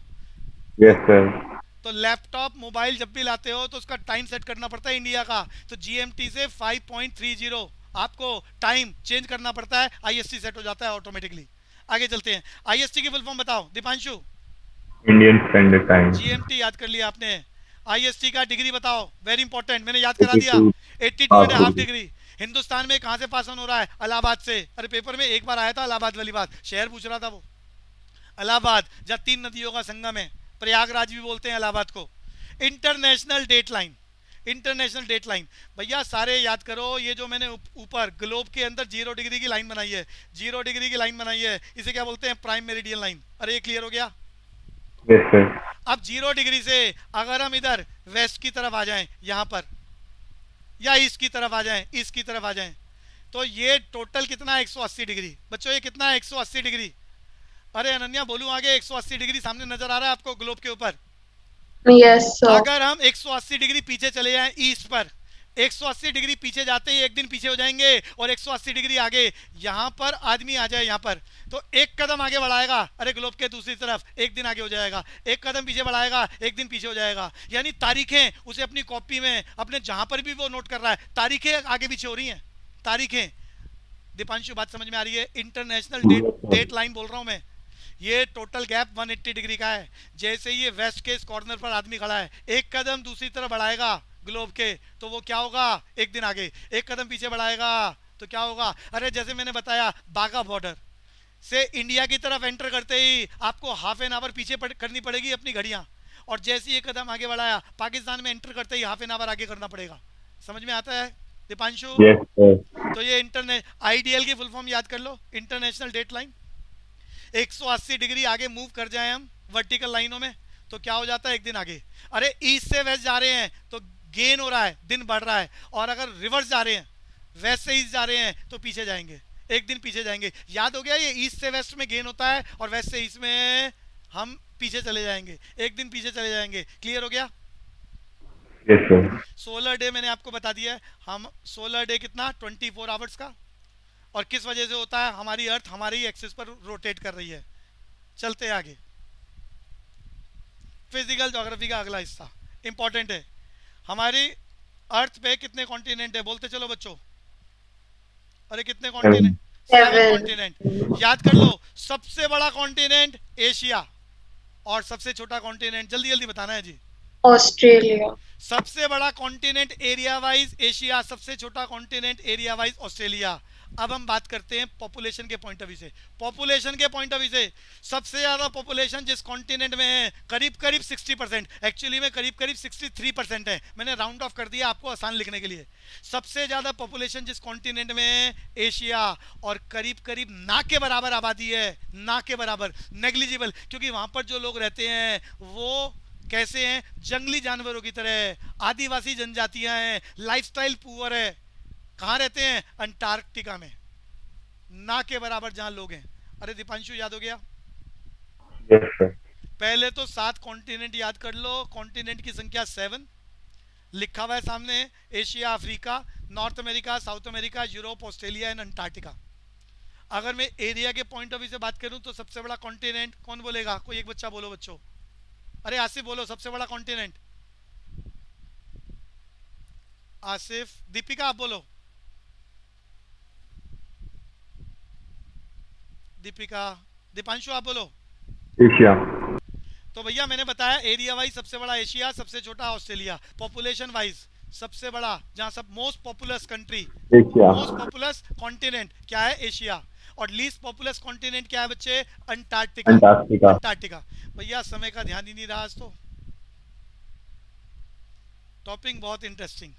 Yes sir. तो लैपटॉप मोबाइल जब भी लाते हो तो उसका टाइम सेट करना पड़ता है इंडिया का, तो जीएमटी से 5.30 आपको टाइम चेंज करना पड़ता है, आईएसटी सेट हो जाता है ऑटोमेटिकली। आगे चलते हैं। आईएसटी की फुल फॉर्म बताओ Dipanshu. Indian standard time. GMT याद कर लिया आपने। आईएसटी का डिग्री बताओ, वेरी इंपॉर्टेंट, मैंने याद करा दिया। 82.5 डिग्री। हिंदुस्तान में कहां से पास ऑन हो रहा है? इलाहाबाद से। अरे पेपर में एक बार आया था इलाहाबाद वाली बात, शहर पूछ रहा था वो। इलाहाबाद जहाँ 3 नदियों का संगम है, प्रयागराज भी बोलते हैं इलाहाबाद को। International Date Line, International Date Line भैया सारे याद करो। ये जो मैंने ऊपर ग्लोब के अंदर 0 डिग्री की लाइन बनाई है, 0 डिग्री की लाइन बनाई है, इसे क्या बोलते हैं? Prime meridian line. अरे ये क्लियर हो गया? Yes sir. अब 0 डिग्री से अगर हम इधर वेस्ट की तरफ आ जाएं, यहाँ पर, या ईस्ट की तरफ आ जाएं, ईस्ट की तरफ आ जाएं, तो ये टोटल कितना है? 180 डिग्री। बच्चों ये कितना है? 180 डिग्री। अरे अनन्या बोलूं आगे? 180 डिग्री सामने नजर आ रहा है आपको ग्लोब के ऊपर? Yes, sir. अगर हम 180 डिग्री पीछे चले जाएं ईस्ट पर, 180 डिग्री पीछे जाते ही एक दिन पीछे हो जाएंगे, और 180 डिग्री आगे यहाँ पर आदमी आ जाए यहाँ पर, तो एक कदम आगे बढ़ाएगा, अरे ग्लोब के दूसरी तरफ एक दिन आगे हो जाएगा। एक कदम पीछे बढ़ाएगा, एक दिन पीछे हो जाएगा। यानी तारीखें उसे अपनी कॉपी में, अपने जहां पर भी वो नोट कर रहा है, तारीखें आगे पीछे हो रही हैं। तारीखें। दीपांशु बात समझ में आ रही है? इंटरनेशनल डेट लाइन बोल रहा हूं मैं। ये टोटल गैप 180 डिग्री का है। जैसे ये वेस्ट के इस कॉर्नर पर आदमी खड़ा है, एक कदम दूसरी तरफ बढ़ाएगा ग्लोब के, तो वो क्या होगा? एक दिन आगे। एक कदम पीछे बढ़ाएगा तो क्या होगा? अरे जैसे मैंने बताया, बाघा बॉर्डर से इंडिया की तरफ एंटर करते ही आपको हाफ एन आवर पीछे करनी पड़ेगी अपनी घड़ियां, और जैसे ही एक कदम आगे बढ़ाया पाकिस्तान में एंटर करते ही हाफ एन आवर आगे करना पड़ेगा। समझ में आता है दीपांशु? Yes sir. तो ये आईडीएल की फुल फॉर्म याद कर लो, इंटरनेशनल डेट लाइन। 180 डिग्री आगे मूव कर जाए हम वर्टिकल लाइनों में तो क्या हो जाता है? एक दिन आगे। अरे ईस्ट से वेस्ट जा रहे हैं तो गेन हो रहा है, दिन बढ़ रहा है, और अगर रिवर्स जा रहे हैं, वेस्ट से ईस्ट जा रहे हैं, तो पीछे जाएंगे, एक दिन पीछे जाएंगे। याद हो गया? ये ईस्ट से वेस्ट में गेन होता है और वेस्ट से ईस्ट में हम पीछे चले जाएंगे, एक दिन पीछे चले जाएंगे। क्लियर हो गया? Yes sir. सोलर डे मैंने आपको बता दिया है। हम सोलर डे कितना? 24 आवर्स का। और किस वजह से होता है? हमारी अर्थ हमारी एक्सिस पर रोटेट कर रही है। चलते आगे। फिजिकल ज्योग्राफी का अगला हिस्सा इंपॉर्टेंट है। हमारी अर्थ पे कितने कॉन्टिनेंट है? बोलते चलो बच्चों। अरे कितने कॉन्टिनेंट? 7 कॉन्टिनेंट। याद कर लो, सबसे बड़ा कॉन्टिनेंट एशिया, और सबसे छोटा कॉन्टिनेंट, जल्दी जल्दी बताना है जी। Australia. सबसे बड़ा कॉन्टिनेंट एरिया वाइज एशिया, सबसे छोटा कॉन्टिनेंट एरिया वाइज ऑस्ट्रेलिया। अब हम बात करते हैं पॉपुलेशन के पॉइंट ऑफ व्यू से। पॉपुलेशन के पॉइंट ऑफ व्यू से सबसे ज्यादा पॉपुलेशन जिस कॉन्टिनेंट में है, करीब करीब 60%, एक्चुअली में करीब करीब 63% है। मैंने राउंड ऑफ कर दिया आपको आसान लिखने के लिए। सबसे ज्यादा पॉपुलेशन जिस कॉन्टिनेंट में है, एशिया, और करीब करीब ना के बराबर आबादी है, ना के बराबर, नेग्लिजिबल, क्योंकि वहां पर जो लोग रहते हैं वो कैसे हैं? जंगली जानवरों की तरह, आदिवासी जनजातियां हैं, लाइफस्टाइल पुअर है। कहाँ रहते हैं? अंटार्कटिका में, ना के बराबर जहां लोग हैं। अरे दीपांशु याद हो गया? Yes sir. पहले तो 7 कॉन्टिनेंट याद कर लो। कॉन्टिनेंट की संख्या 7 लिखा हुआ है सामने। Asia, Africa, north America, south America, Europe, Australia and Antarctica. अगर मैं एरिया के पॉइंट ऑफ व्यू से बात करूं तो सबसे बड़ा कॉन्टिनेंट कौन बोलेगा? कोई एक बच्चा बोलो बच्चों। अरे आसिफ बोलो, सबसे बड़ा कॉन्टिनेंट। आसिफ। दीपिका आप बोलो। दीपिका। दीपांशु आप बोलो। एशिया। तो भैया मैंने बताया एरिया वाइज सबसे बड़ा एशिया, सबसे छोटा ऑस्ट्रेलिया। पॉपुलेशन वाइज सबसे बड़ा, जहां सब most populous country, Asia. Most populous continent क्या है? एशिया। और लीस्ट पॉपुलस कॉन्टिनेंट क्या है बच्चे? अंटार्कटिका। अंटार्कटिका। अंटार्कटिका। भैया समय का ध्यान ही नहीं रहा आज तो। टॉपिक बहुत इंटरेस्टिंग।